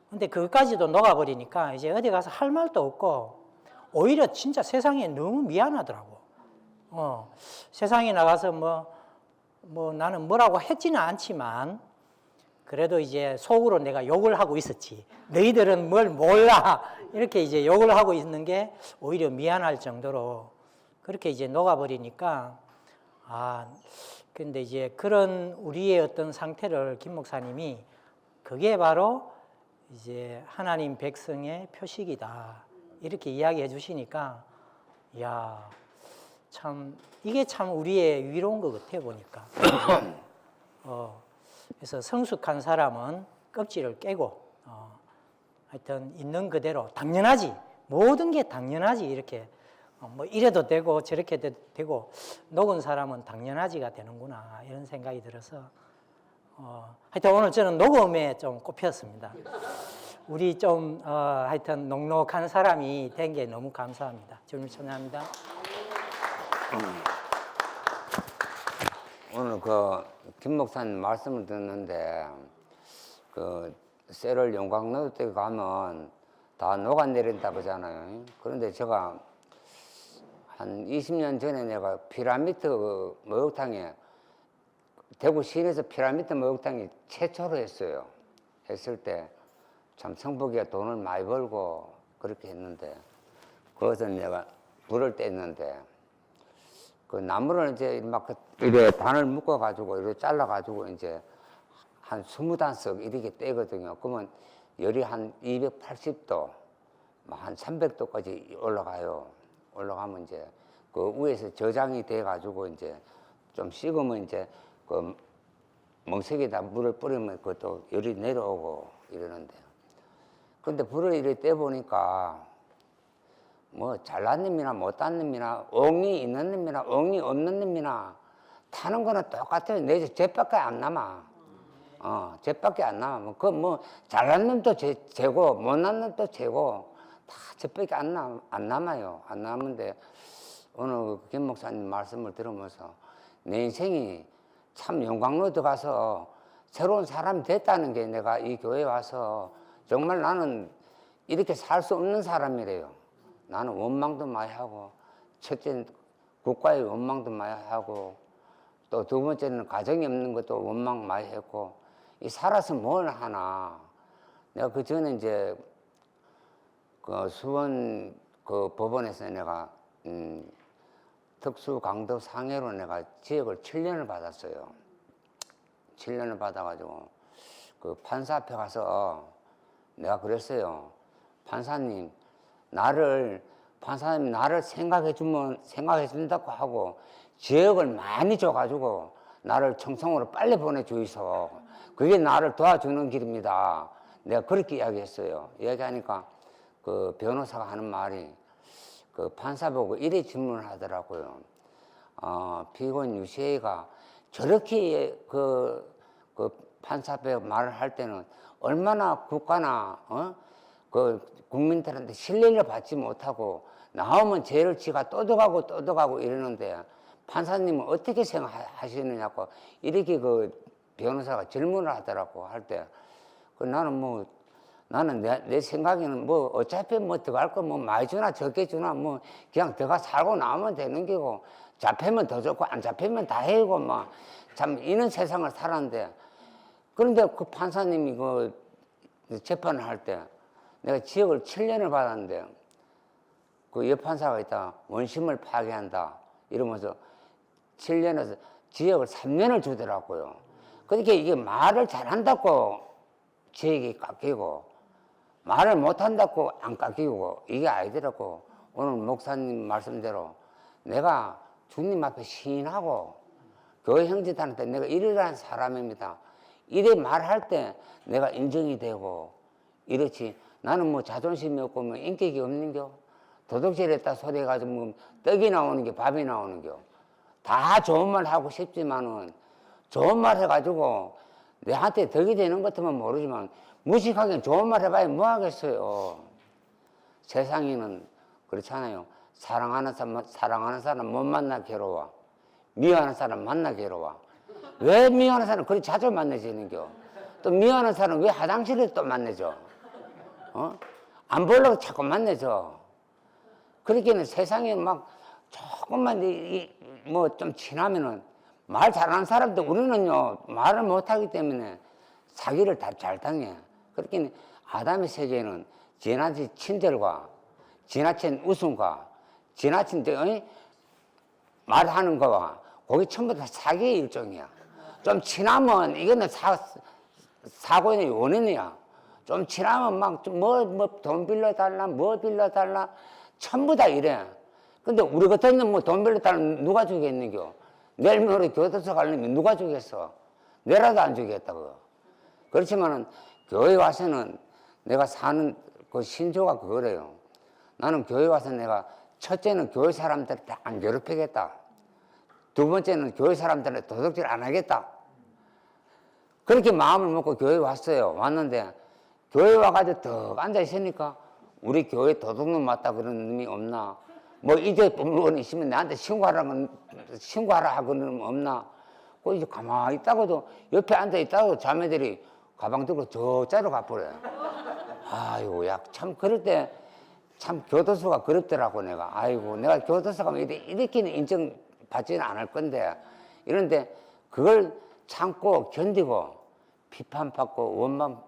근데 그것까지도 녹아버리니까 이제 어디 가서 할 말도 없고 오히려 진짜 세상에 너무 미안하더라고. 세상에 나가서 뭐 나는 뭐라고 했지는 않지만 그래도 이제 속으로 내가 욕을 하고 있었지. 너희들은 뭘 몰라. 이렇게 이제 욕을 하고 있는 게 오히려 미안할 정도로 그렇게 이제 녹아버리니까 근데 이제 그런 우리의 어떤 상태를 김 목사님이 그게 바로 이제 하나님 백성의 표식이다. 이렇게 이야기해 주시니까 야, 참 이게 참 우리의 위로인 것 같아 보니까. 그래서 성숙한 사람은 껍질을 깨고 하여튼 있는 그대로 당연하지. 모든 게 당연하지. 이렇게 뭐 이래도 되고 저렇게 되고 녹은 사람은 당연하지가 되는구나 이런 생각이 들어서 하여튼 오늘 저는 녹음에 좀 꼽혔습니다. 우리 좀 하여튼 녹록한 사람이 된 게 너무 감사합니다. 주님 찬양합니다. 오늘 김 목사님 말씀을 듣는데 쇠를 용광로 때 가면 다 녹아내린다 보잖아요. 그런데 제가 한 20년 전에 내가 피라미드 목욕탕에 대구 시내에서 피라미드 목욕탕이 최초로 했어요. 했을 때 참 성복이가 돈을 많이 벌고 그렇게 했는데 거기서 내가 불을 뗐는데 그 나무를 이제 막 이렇게 단을 묶어 가지고 이렇게 잘라 가지고 이제 한 20단씩 이렇게 떼거든요. 그러면 열이 한 280도, 한 300도까지 올라가요. 올라가면 이제 그 위에서 저장이 돼 가지고 이제 좀 식으면 이제 그 멍석에다 물을 뿌리면 그것도 열이 내려오고 이러는데. 근데 불을 이렇게 떼 보니까 뭐 잘난 놈이나 못한 놈이나 엉이 있는 놈이나 엉이 없는 놈이나 타는 거는 똑같아요. 내 쟤밖에 안 남아. 쟤밖에 안 남아. 뭐 잘난 놈도 쟤고 못난 놈도 쟤고 다 쟤밖에 안 남아요. 안 남는데 오늘 김 목사님 말씀을 들으면서 내 인생이 참 영광로 들어가서 새로운 사람이 됐다는 게 내가 이 교회에 와서 정말 나는 이렇게 살 수 없는 사람이래요. 나는 원망도 많이 하고 첫째 국가의 원망도 많이 하고 또 두 번째는 가정이 없는 것도 원망 많이 했고 이 살아서 뭘 하나. 내가 그 전에 이제 그 수원 그 법원에서 내가 특수 강도 상해로 내가 징역을 7년을 받았어요. 7년을 받아가지고 그 판사 앞에 가서 내가 그랬어요. 판사님 나를 생각해 준다고 하고 지역을 많이 줘가지고 나를 청송으로 빨리 보내주이소. 그게 나를 도와주는 길입니다. 내가 그렇게 이야기했어요. 이야기하니까 그 변호사가 하는 말이 그 판사 보고 이래 질문을 하더라고요. 피고인 유시혜가 저렇게 그 판사 앞에 말을 할 때는 얼마나 국가나 그 국민들한테 신뢰를 받지 못하고 나오면 죄를 지가 또덕하고 이러는데 판사님은 어떻게 생각하시느냐고 이렇게 그 변호사가 질문을 하더라고. 할 때 나는 내 생각에는 뭐 어차피 뭐 들어갈 거 뭐 많이 주나 적게 주나 뭐 그냥 들어가 살고 나오면 되는 거고 잡히면 더 좋고 안 잡히면 다 해고 막 참 이런 세상을 살았는데, 그런데 그 판사님이 그 재판을 할 때 내가 지역을 7년을 받았는데 그 옆 판사가 있다 원심을 파괴한다 이러면서 7년에서 지역을 3년을 주더라고요. 그러니까 이게 말을 잘한다고 지역이 깎이고 말을 못한다고 안 깎이고 이게 아니더라고. 오늘 목사님 말씀대로 내가 주님 앞에 시인하고 교회 형제들한테 내가 이러한 사람입니다. 이래 말할 때 내가 인정이 되고 이렇지. 나는 뭐 자존심이 없고 뭐 인격이 없는겨. 도둑질했다 소리해가지고 뭐 떡이 나오는 게 밥이 나오는 겨. 다 좋은 말 하고 싶지만은 좋은 말 해가지고 내한테 덕이 되는 것들만 모르지만 무식하게 좋은 말 해봐야 뭐 하겠어요. 세상에는 그렇잖아요. 사랑하는 사람 못 만나 괴로워. 미워하는 사람 만나 괴로워. 왜 미워하는 사람 그리 자주 만나지는겨? 또 미워하는 사람 왜 화장실에 또 만나죠? 안 보려고 자꾸 만나죠. 그렇게는 세상에 막 조금만 뭐 좀 지나면은 말 잘하는 사람도 우리는요 말을 못하기 때문에 사기를 다 잘 당해. 그렇게 아담의 세계에는 지나친 친절과 지나친 웃음과 지나친 말하는 거와 그게 전부 다 사기의 일종이야. 좀 친하면 이거는 사고의 원인이야. 좀 친하면 막 돈 빌려달라 뭐 빌려달라 전부 다 이래. 근데 우리 같은 뭐 돈 빌려달라면 누가 주겠는겨? 내일 모레 교도소 가려면 누가 주겠어? 내라도 안 주겠다고. 그렇지만은 교회 와서는 내가 사는 그 신조가 그거래요. 나는 교회 와서 내가 첫째는 교회 사람들 다 안 괴롭히겠다. 두 번째는 교회 사람들한테 도둑질 안 하겠다. 그렇게 마음을 먹고 교회 왔어요. 왔는데 교회 와가지고 더 앉아 있으니까 우리 교회 도둑놈 맞다 그런 놈이 없나? 뭐 이제 법무원 있으면 나한테 신고하라 하고는 없나? 그 이제 가만히 있다고도 옆에 앉아 있다고 자매들이 가방 들고 저 자로 가버려요. 아이고, 야, 참 그럴 때 참 교도소가 그립더라고 내가. 아이고, 내가 교도소 가면 이렇게는 인정받지는 않을 건데 이런데 그걸 참고 견디고 비판받고 원망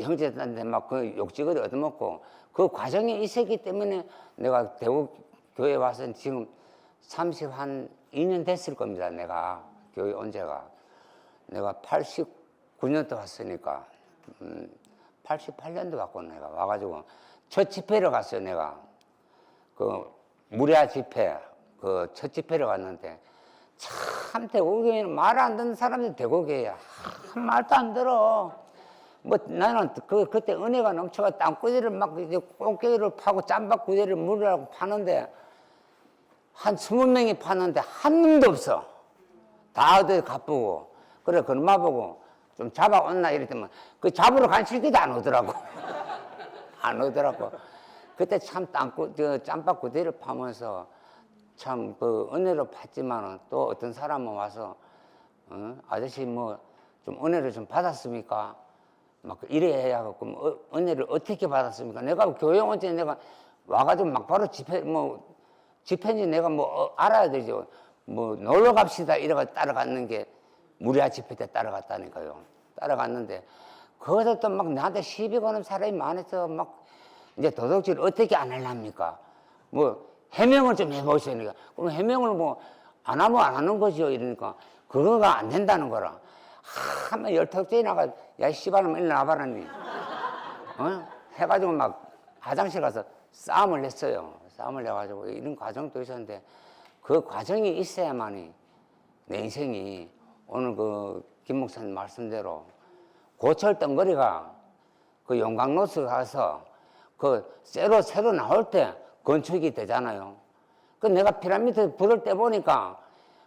형제들한테 막 그 욕지거리 얻어먹고 그 과정이 있었기 때문에 내가 대구 교회 와서 지금 32년 됐을 겁니다. 내가 교회 온 지가. 내가 89년도 왔으니까 88년도 왔고 내가 와가지고 첫 집회를 갔어요. 내가 그 무례 집회 그 첫 집회를 갔는데 참 대구교회는 말 안 듣는 사람들이 대구교회야. 한 말도 안 들어. 뭐 나는 그때 은혜가 넘쳐가 땅구대를 막 이제 꽃게를 파고 짬밥구대를 물으라고 파는데 한 20명이 파는데 한 놈도 없어. 다 어디 가쁘고. 그래 그놈아 보고 좀 잡아왔나 이랬더니 그 잡으러 간 새끼도 안 오더라고. 안 오더라고. 그때 참 짬밥구대를 파면서 참 그 은혜를 받지만은 또 어떤 사람은 와서 아저씨 뭐 좀 은혜를 좀 받았습니까? 막 이래야 하고 은혜를 어떻게 받았습니까? 내가 교회 온 때 내가 와가지고 막 바로 집회인지 내가 뭐 알아야 되죠. 뭐 놀러 갑시다 이래가 따라갔는 게 무리아 집회 때 따라갔다니까요. 따라갔는데 거기서 또 막 나한테 시비 거는 사람이 많아서 막 이제 도둑질 어떻게 안 하랍니까? 뭐 해명을 좀 해보시니까 그럼 해명을 뭐 안 하면 안 하는 거죠. 이러니까 그거가 안 된다는 거라. 하면 열턱제이 나가 야 씨발놈 일로 나와봐라니 해가지고 막 화장실 가서 싸움을 했어요. 싸움을 해가지고 이런 과정도 있었는데 그 과정이 있어야만이 내 인생이 오늘 그 김 목사님 말씀대로 고철 덩거리가 그 용광로스 가서 그 새로 나올 때 건축이 되잖아요. 그 내가 피라미드 부를 때 보니까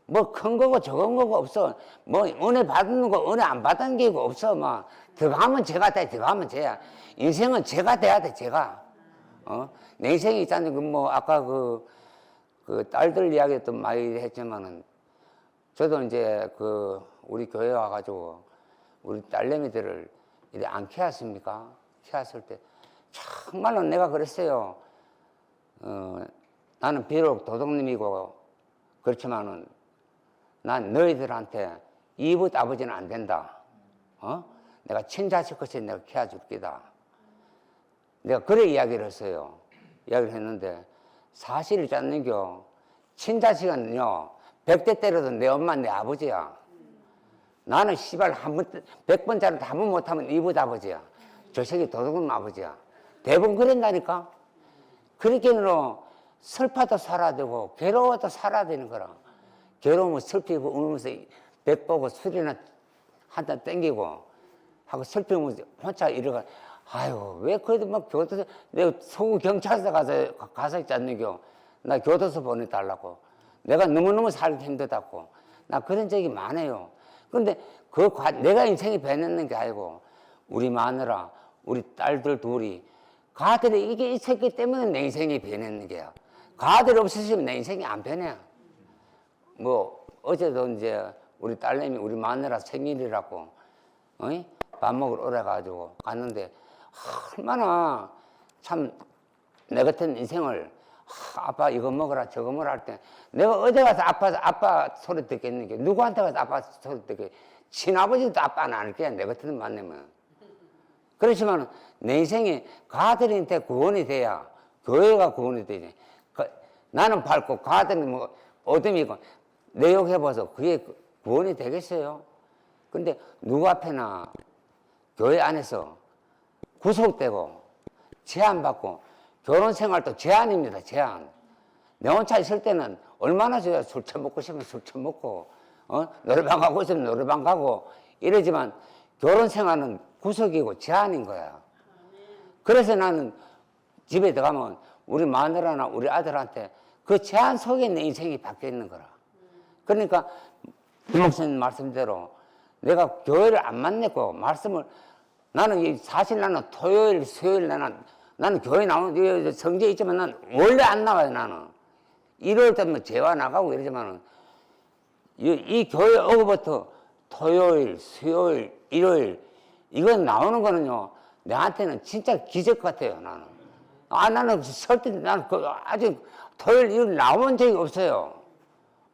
뭐 큰 거고 적은 거고 없어. 뭐 은혜 받는 거 은혜 안 받은 게 없어. 막 들어가면 제가 돼. 들어가면 쟤야. 인생은 제가 돼야 돼. 제가. 내 인생이 있잖아요. 그 뭐 아까 그 딸들 이야기도 많이 했지만은 저도 이제 그 우리 교회 와가지고 우리 딸내미들을 이렇게 안 키웠습니까? 키웠을 때 정말로 내가 그랬어요. 나는 비록 도둑님이고 그렇지만은 난 너희들한테 이웃 아버지는 안 된다. 내가 친자식같이 내가 키워줄 게다. 내가 그래 이야기를 했어요. 이야기를 했는데 사실을 짰는겨. 친자식은요 100대 때려도 내 엄마 내 아버지야. 나는 씨발 100번짜리 한 번 못하면 이웃 아버지야. 저 새끼 도둑놈 아버지야. 대부분 그런다니까. 그렇게는 슬퍼도 살아야 되고 괴로워도 살아야 되는 거라. 괴로우면 슬피고 울면서 백 보고 술이나 한잔 땡기고 하고 슬피면 혼자 이러가. 아유 왜 그래도 막 교도소 내가 서구 경찰서 가서 있지 않는겨. 나 교도소 보내달라고. 내가 너무너무 살기 힘들다고. 나 그런 적이 많아요. 근데 내가 인생이 배냈는 게 아니고 우리 마누라 우리 딸들 둘이 가들이 이게 있었기 때문에 내 인생이 변했는 게야. 가들이 없으시면 내 인생이 안 변해. 뭐 어제도 이제 우리 딸내미 우리 마누라 생일이라고 밥 먹으러 오래가지고 갔는데 얼마나 참 내 같은 인생을 아빠 이거 먹어라 저거 먹어라 할 때 내가 어디 가서 아빠 소리 듣겠는 게 누구한테 가서 아빠 소리 듣게 친아버지도 아빠는 안 할 거야. 내 같은 만나면. 그렇지만 내 인생이 가들한테 구원이 돼야 교회가 구원이 되지. 나는 밝고 가들이 뭐 어둠이고 내 욕 해봐서 그게 구원이 되겠어요? 근데 누구 앞에나 교회 안에서 구속되고 제한받고 결혼 생활도 제한입니다. 제한. 내 혼자 있을 때는 얼마나 좋아요. 술 처먹고 싶으면 술 처먹고 노래방 가고 싶으면 노래방 가고 이러지만 결혼 생활은 구속이고 제한인 거야. 그래서 나는 집에 들어가면 우리 마누라나 우리 아들한테 그 제한 속에 내 인생이 바뀌어 있는 거라. 그러니까 김 목사님 말씀대로 내가 교회를 안 만났고 말씀을 나는 사실 나는 토요일 수요일 나는 교회 나오는 성지에 있지만 난 원래 안 나와요. 나는 일요일 때면 재화 나가고 이러지만은 이 교회 오고부터 토요일 수요일 일요일 이건 나오는 거는요 내한테는 진짜 기적 같아요. 나는 설 때 나는 아직 토요일 일요일 나온 적이 없어요.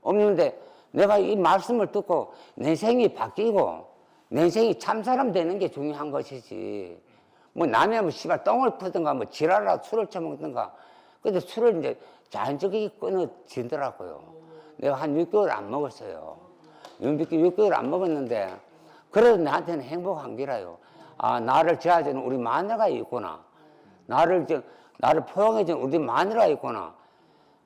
없는데 내가 이 말씀을 듣고 내 인생이 바뀌고 내 인생이 참 사람 되는 게 중요한 것이지. 뭐 남의 뭐 씨발 똥을 푸든가 뭐 지랄하고 술을 처먹든가. 근데 술을 이제 자연적이게 끊어지더라고요. 내가 한 6개월 안 먹었어요. 6개월 안 먹었는데 그래도 나한테는 행복한 기라요. 아 나를 지어주는 우리 마누라가 있구나. 나를 포용해주는 우리 마누라가 있구나.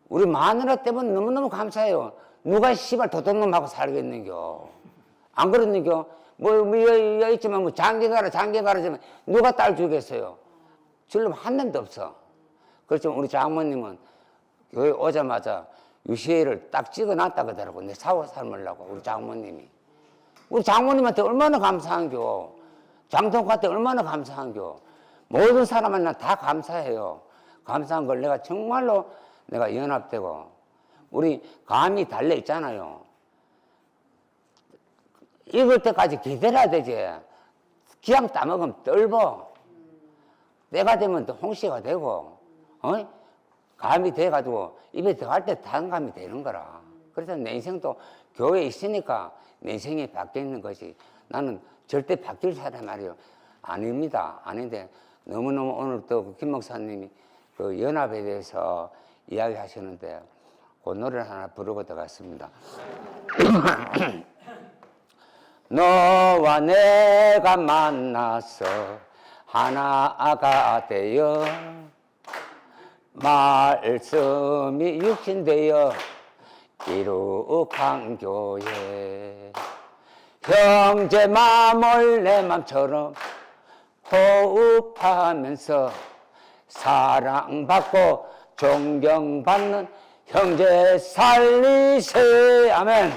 우리 마누라 때문에 너무너무 감사해요. 누가 씨발 도둑놈하고 살겠는겨. 안 그러는겨? 여기 있지만 뭐 장기 가라 하지만 누가 딸 주겠어요? 줄놈 한 명도 없어. 그렇지만 우리 장모님은 교회 오자마자 유시회를 딱 찍어놨다 그러더라고. 내 사후 삶으려고 우리 장모님이. 우리 장모님한테 얼마나 감사한겨. 장통한테 얼마나 감사한겨. 모든 사람한테 다 감사해요. 감사한 걸 내가 정말로 내가 연합되고 우리 감이 달려 있잖아요. 익을 때까지 기다려야 되지. 기왕 따먹으면 떨버. 때가 되면 또 홍시가 되고, 감이 돼가지고 입에 들어갈 때 다른 감이 되는 거라. 그래서 내 인생도 교회에 있으니까 내 인생이 바뀌어 있는 것이 나는 절대 바뀔 사람 말이요. 아닙니다. 아닌데 너무너무 오늘 또 김 목사님이 그 연합에 대해서 이야기하시는데 그 노래를 하나 부르고 들어갔습니다. 너와 내가 만나서 하나가 되어 말씀이 육신되어 이룩한 교회 형제 마음을 내 맘처럼 호흡하면서 사랑받고 존경받는 형제 살리세. 아멘.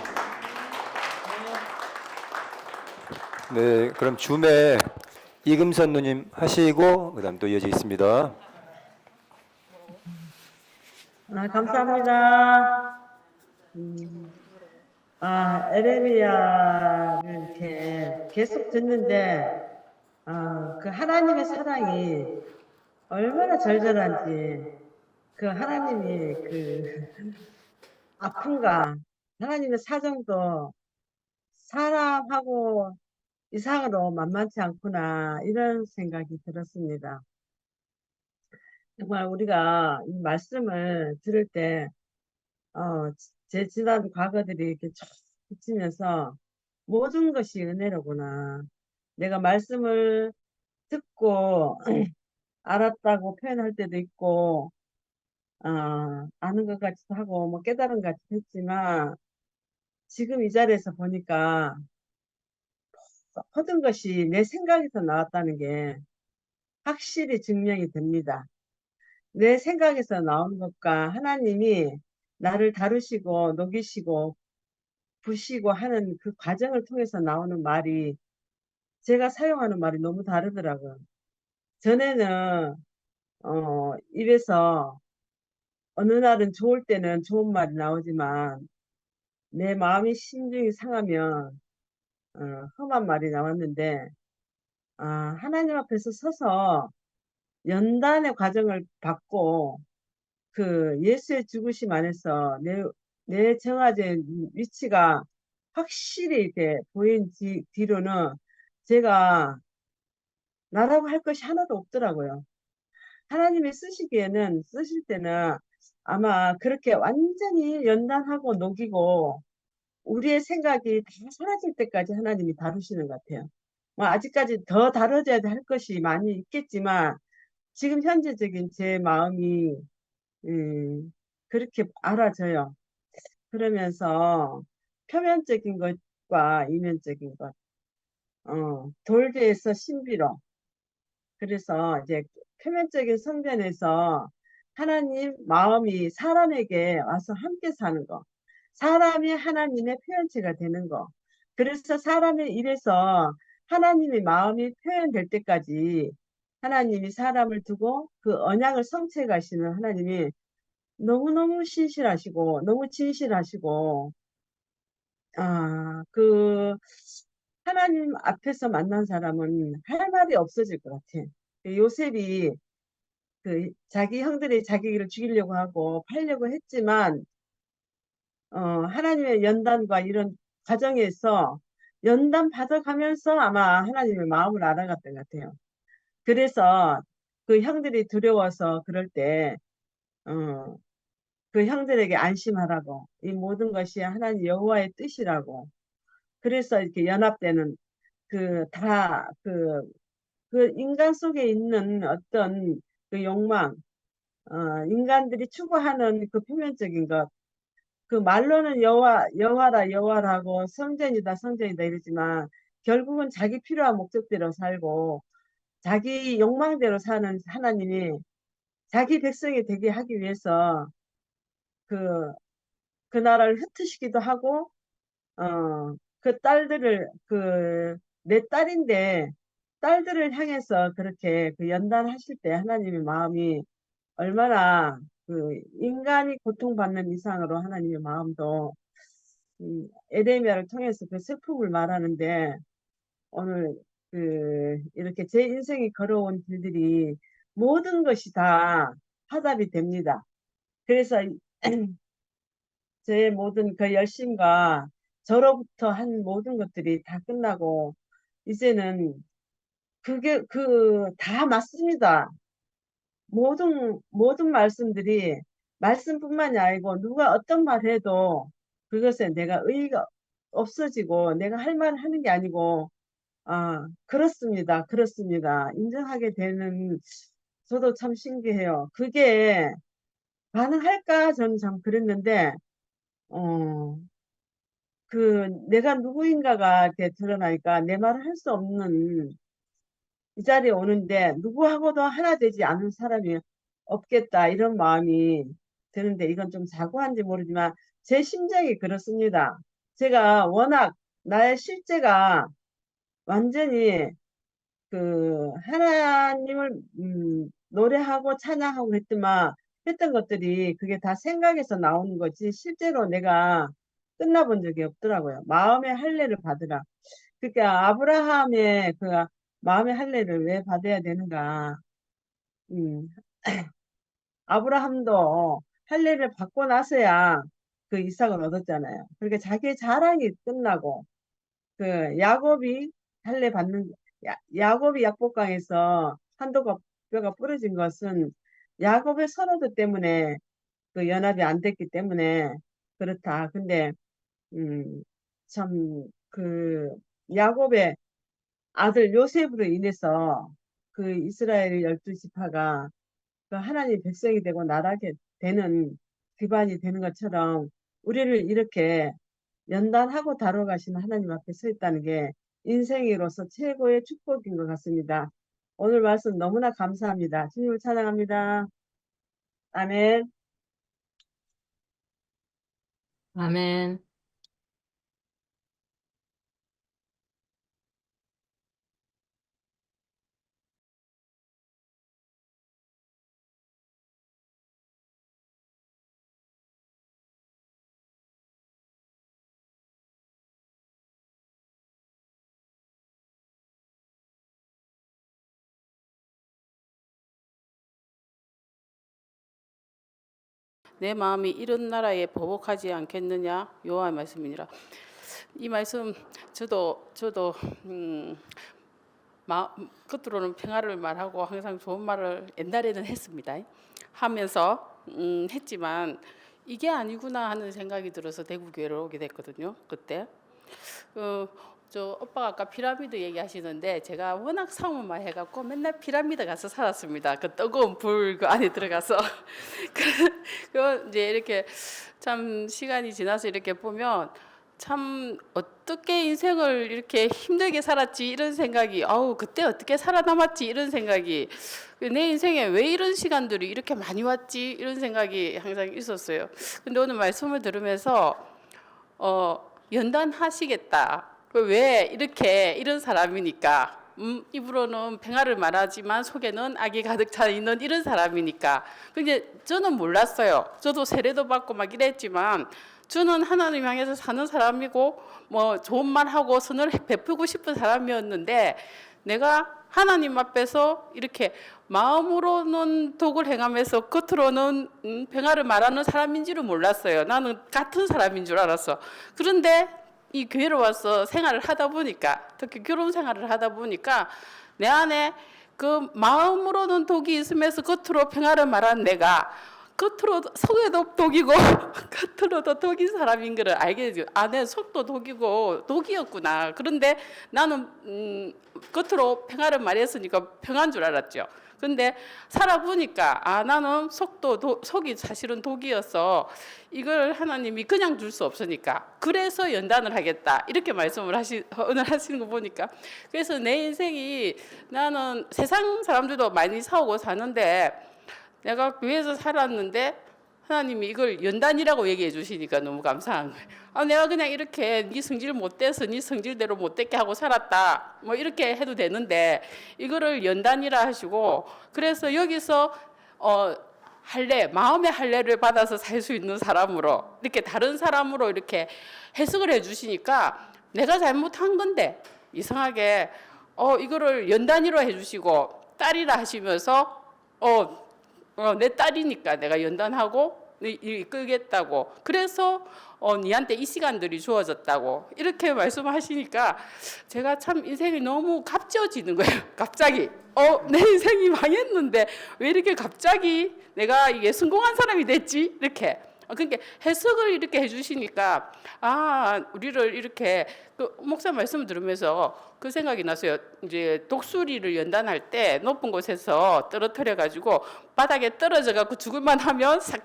네, 그럼 줌에 이금선 누님 하시고 그다음 또 이어지겠습니다. 감사합니다. 에레미야를 이렇게 계속 듣는데, 그 하나님의 사랑이 얼마나 절절한지, 그 하나님이 그 아픔과 하나님의 사정도 사람하고 이상으로 만만치 않구나, 이런 생각이 들었습니다. 정말 우리가 이 말씀을 들을 때, 제 지난 과거들이 이렇게 쭉 비치면서 모든 것이 은혜로구나. 내가 말씀을 듣고 알았다고 표현할 때도 있고, 아는 것 같기도 하고, 뭐 깨달은 것 같기도 했지만, 지금 이 자리에서 보니까 모든 것이 내 생각에서 나왔다는 게 확실히 증명이 됩니다. 내 생각에서 나온 것과 하나님이 나를 다루시고 녹이시고 부시고 하는 그 과정을 통해서 나오는 말이, 제가 사용하는 말이 너무 다르더라고요. 전에는 입에서 어느 날은 좋을 때는 좋은 말이 나오지만 내 마음이 심중이 상하면 험한 말이 나왔는데, 하나님 앞에서 서서 연단의 과정을 받고 그 예수의 죽으심 안에서 내 정화된 위치가 확실히 이렇게 보인 뒤로는 제가 나라고 할 것이 하나도 없더라고요. 하나님이 쓰실 때는 아마 그렇게 완전히 연단하고 녹이고 우리의 생각이 다 사라질 때까지 하나님이 다루시는 것 같아요. 뭐 아직까지 더 다뤄져야 할 것이 많이 있겠지만 지금 현재적인 제 마음이 그렇게 알아져요. 그러면서 표면적인 것과 이면적인 것, 돌에서 신비로. 그래서 이제 표면적인 성전에서 하나님 마음이 사람에게 와서 함께 사는 거, 사람이 하나님의 표현체가 되는 거. 그래서 사람의 입에서 하나님의 마음이 표현될 때까지 하나님이 사람을 두고 그 언약을 성취해 가시는 하나님이 너무너무 신실하시고 너무 진실하시고, 그 하나님 앞에서 만난 사람은 할 말이 없어질 것 같아. 그 요셉이 그 자기 형들이 자기를 죽이려고 하고 팔려고 했지만 하나님의 연단과 이런 과정에서 연단 받아가면서 아마 하나님의 마음을 알아갔던 것 같아요. 그래서 그 형들이 두려워서 그럴 때 그 형들에게 안심하라고, 이 모든 것이 하나님 여호와의 뜻이라고. 그래서 이렇게 연합되는 그 인간 속에 있는 어떤 그 욕망, 인간들이 추구하는 그 표면적인 것, 그 말로는 여호와라고 성전이다 이러지만 결국은 자기 필요한 목적대로 살고 자기 욕망대로 사는 하나님이 자기 백성이 되게 하기 위해서 그 나라를 흩으시기도 하고, 그 딸들을 내 딸인데 딸들을 향해서 그렇게 그 연단하실 때 하나님의 마음이 얼마나 그 인간이 고통받는 이상으로 하나님의 마음도 에레미야를 통해서 그 슬픔을 말하는데, 오늘 이렇게 제 인생이 걸어온 길들이 모든 것이 다 화답이 됩니다. 그래서 제 모든 그 열심과 저로부터 한 모든 것들이 다 끝나고 이제는 그게 다 맞습니다. 모든 말씀들이 말씀뿐만이 아니고 누가 어떤 말 해도 그것에 내가 의의가 없어지고 내가 할 말 하는 게 아니고, 그렇습니다. 그렇습니다. 인정하게 되는, 저도 참 신기해요. 그게 가능할까? 저는 참 그랬는데, 어, 내가 누구인가가 이렇게 드러나니까 내 말을 할 수 없는 이 자리에 오는데 누구하고도 하나 되지 않은 사람이 없겠다 이런 마음이 드는데 이건 좀 자고한지 모르지만 제 심정이 그렇습니다. 제가 워낙 나의 실제가 완전히 하나님을 노래하고 찬양하고 했던 것들이 그게 다 생각에서 나오는 거지 실제로 내가 끝나본 적이 없더라고요. 마음의 할례를 받으라. 그러니까 아브라함의 마음의 할례를 왜 받아야 되는가? 음, 아브라함도 할례를 받고 나서야 그 이삭을 얻었잖아요. 그러니까 자기의 자랑이 끝나고 야곱이 야곱이 약복강에서 한도 뼈가 부러진 것은 야곱의 선호도 때문에 연합이 안 됐기 때문에 그렇다. 근데 참 야곱의 아들 요셉으로 인해서 이스라엘 12지파가 하나님 백성이 되고 나라게 되는 기반이 되는 것처럼 우리를 이렇게 연단하고 다뤄가시는 하나님 앞에 서 있다는 게 인생으로서 최고의 축복인 것 같습니다. 오늘 말씀 너무나 감사합니다. 주님을 찬양합니다. 아멘. 아멘. 내 마음이 이런 나라에 보복하지 않겠느냐 여호와의 말씀이니라. 이 말씀 저도 겉으로는 평화를 말하고 항상 좋은 말을 옛날에는 했습니다. 하면서 했지만 이게 아니구나 하는 생각이 들어서 대구교회를 오게 됐거든요. 그때 저 오빠가 아까 피라미드 얘기하시는데 제가 워낙 상호만 해갖고 맨날 피라미드 가서 살았습니다. 그 뜨거운 불 그 안에 들어가서 그 이제 이렇게 참 시간이 지나서 이렇게 보면 참 어떻게 인생을 이렇게 힘들게 살았지 이런 생각이 그때 어떻게 살아남았지 이런 생각이 내 인생에 왜 이런 시간들이 이렇게 많이 왔지 이런 생각이 항상 있었어요. 근데 오늘 말씀을 들으면서 연단하시겠다. 왜 이렇게 이런 사람이니까 입으로는 평화를 말하지만 속에는 악이 가득 차 있는 이런 사람이니까. 근데 저는 몰랐어요. 저도 세례도 받고 막 이랬지만 저는 하나님 향해서 사는 사람이고 뭐 좋은 말하고 선을 베풀고 싶은 사람이었는데 내가 하나님 앞에서 이렇게 마음으로는 독을 행하면서 겉으로는 평화를 말하는 사람인 줄은 몰랐어요. 나는 같은 사람인 줄 알았어. 그런데 이 교회로 와서 생활을 하다 보니까 특히 결혼 생활을 하다 보니까 내 안에 그 마음으로는 독이 있으면서 겉으로 평화를 말한 내가 겉으로 속에도 독이고 겉으로도 독인 사람인 것을 알게 되죠. 내 속도 독이고 독이었구나. 그런데 나는 겉으로 평화를 말했으니까 평화인 줄 알았죠. 근데 살아보니까 나는 속이 사실은 독이어서 이걸 하나님이 그냥 줄 수 없으니까 그래서 연단을 하겠다 이렇게 말씀을 오늘 하시는 거 보니까 그래서 내 인생이 나는 세상 사람들도 많이 싸우고 사는데 내가 교회에서 살았는데 하나님이 이걸 연단이라고 얘기해 주시니까 너무 감사한 거예요. 내가 그냥 이렇게 네 성질 못 돼서 네 성질대로 못 되게 하고 살았다 뭐 이렇게 해도 되는데 이거를 연단이라 하시고 그래서 여기서 마음의 할례를 받아서 살 수 있는 사람으로 이렇게 다른 사람으로 이렇게 해석을 해 주시니까 내가 잘못한 건데 이상하게 이거를 연단이로 해 주시고 딸이라 하시면서 내 딸이니까 내가 연단하고 이끌겠다고 그래서 니한테 이 시간들이 주어졌다고 이렇게 말씀하시니까 제가 참 인생이 너무 값져지는 거예요. 갑자기 내 인생이 망했는데 왜 이렇게 갑자기 내가 이게 성공한 사람이 됐지 이렇게 그러니까 해석을 이렇게 해주시니까 우리를 이렇게 목사 말씀을 들으면서 그 생각이 났어요. 이제 독수리를 연단할 때 높은 곳에서 떨어뜨려 가지고 바닥에 떨어져 갖고 죽을만 하면 싹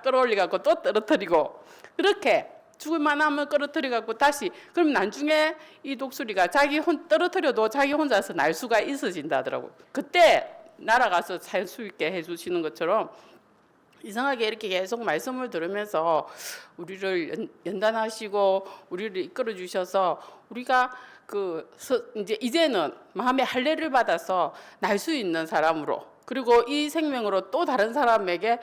끌어올려 갖고 또 떨어뜨리고 그렇게 죽을만 하면 떨어뜨려 갖고 다시 그럼 나중에 이 독수리가 자기 떨어뜨려도 자기 혼자서 날 수가 있어진다더라고요. 그때 날아가서 살 수 있게 해주시는 것처럼 이상하게 이렇게 계속 말씀을 들으면서 우리를 연단하시고 우리를 이끌어 주셔서 우리가 이제는 마음의 할례를 받아서 날 수 있는 사람으로, 그리고 이 생명으로 또 다른 사람에게,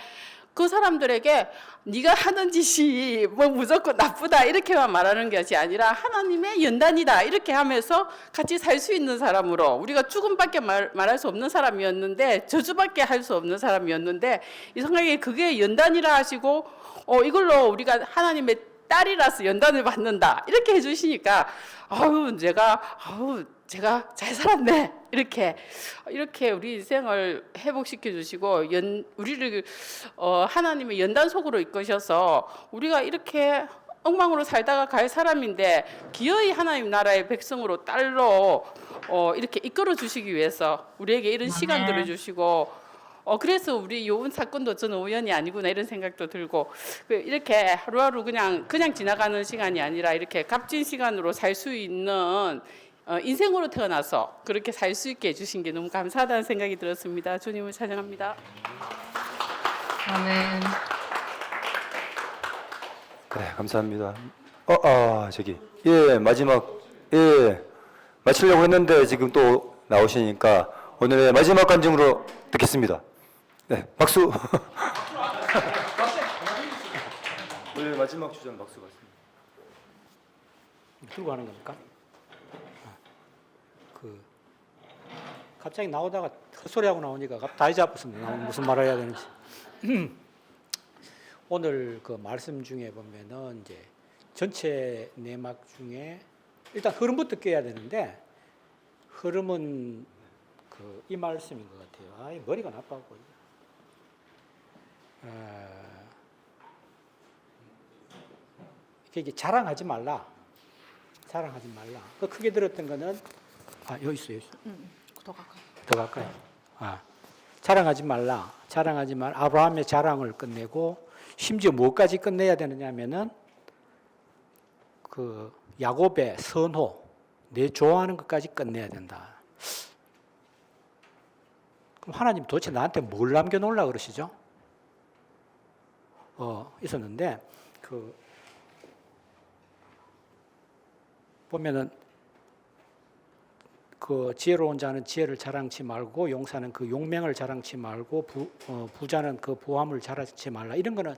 그 사람들에게 네가 하는 짓이 뭐 무조건 나쁘다 이렇게만 말하는 것이 아니라 하나님의 연단이다 이렇게 하면서 같이 살 수 있는 사람으로, 우리가 죽음밖에 말할 수 없는 사람이었는데, 저주밖에 할 수 없는 사람이었는데 이상하게 그게 연단이라 하시고 이걸로 우리가 하나님의 딸이라서 연단을 받는다 이렇게 해주시니까 제가 잘 살았네 이렇게 우리 인생을 회복시켜 주시고 우리를 하나님의 연단 속으로 이끄셔서 우리가 이렇게 엉망으로 살다가 갈 사람인데 기어이 하나님 나라의 백성으로 딸로 이렇게 이끌어 주시기 위해서 우리에게 이런 시간들을 주시고, 그래서 우리 요번 사건도 저는 우연이 아니구나 이런 생각도 들고, 이렇게 하루하루 그냥 지나가는 시간이 아니라 이렇게 값진 시간으로 살 수 있는 인생으로 태어나서 그렇게 살 수 있게 해주신 게 너무 감사하다는 생각이 들었습니다. 주님을 찬양합니다. 아멘. 네, 감사합니다. 마지막, 마치려고 했는데 지금 또 나오시니까 오늘의 마지막 간증으로 듣겠습니다. 네, 박수. 오늘 마지막 주장 박수 같습니다. 들고 하는 겁니까? 갑자기 나오다가 헛소리하고 나오니까 다리 잡았습니다. 무슨 말을 해야 되는지. 오늘 그 말씀 중에 보면은 이제 전체 내막 중에 일단 흐름부터 껴야 되는데, 흐름은 이 말씀인 것 같아요. 머리가 나빠갖고. 이게 자랑하지 말라. 자랑하지 말라. 그 크게 들었던 거는 여기 있어요. 더 가까이. 자랑하지 말라. 자랑하지 말. 아브라함의 자랑을 끝내고 심지어 뭐까지 끝내야 되느냐면은 야곱의 선호, 내 좋아하는 것까지 끝내야 된다. 그럼 하나님 도대체 나한테 뭘 남겨놓으려고 그러시죠? 있었는데 보면은 지혜로운 자는 지혜를 자랑치 말고 용사는 그 용맹을 자랑치 말고 부자는 그 부함을 자랑치 말라. 이런 거는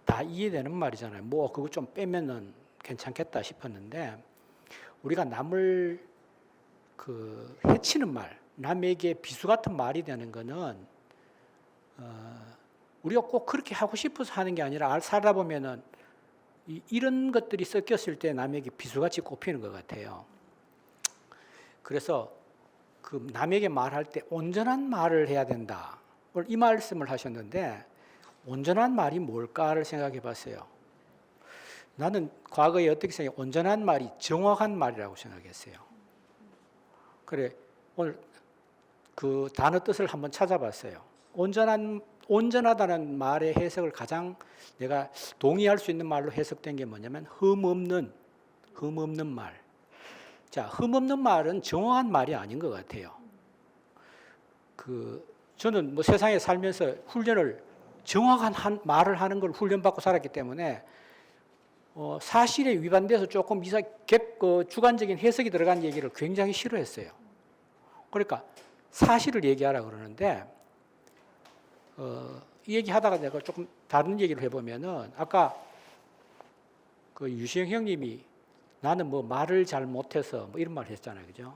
다 이해되는 말이잖아요. 그거 좀 빼면은 괜찮겠다 싶었는데, 우리가 남을 해치는 말, 남에게 비수 같은 말이 되는 거는 우리가 꼭 그렇게 하고 싶어서 하는 게 아니라 살다 보면은 이런 것들이 섞였을 때 남에게 비수같이 꼽히는 것 같아요. 그래서 남에게 말할 때 온전한 말을 해야 된다. 오늘 이 말씀을 하셨는데, 온전한 말이 뭘까를 생각해 봤어요. 나는 과거에 어떻게 생각해? 온전한 말이 정확한 말이라고 생각했어요. 그래, 오늘 그 단어 뜻을 한번 찾아봤어요. 온전하다는 말의 해석을 가장 내가 동의할 수 있는 말로 해석된 게 뭐냐면 흠없는 말. 자, 흠없는 말은 정확한 말이 아닌 것 같아요. 저는 세상에 살면서 훈련을 정확한 말을 하는 걸 훈련받고 살았기 때문에 사실에 위반돼서 조금 주관적인 해석이 들어간 얘기를 굉장히 싫어했어요. 그러니까 사실을 얘기하라 그러는데, 이 얘기하다가 내가 조금 다른 얘기를 해보면은, 아까 유시영 형님이 나는 말을 잘 못해서 이런 말 했잖아요. 그죠?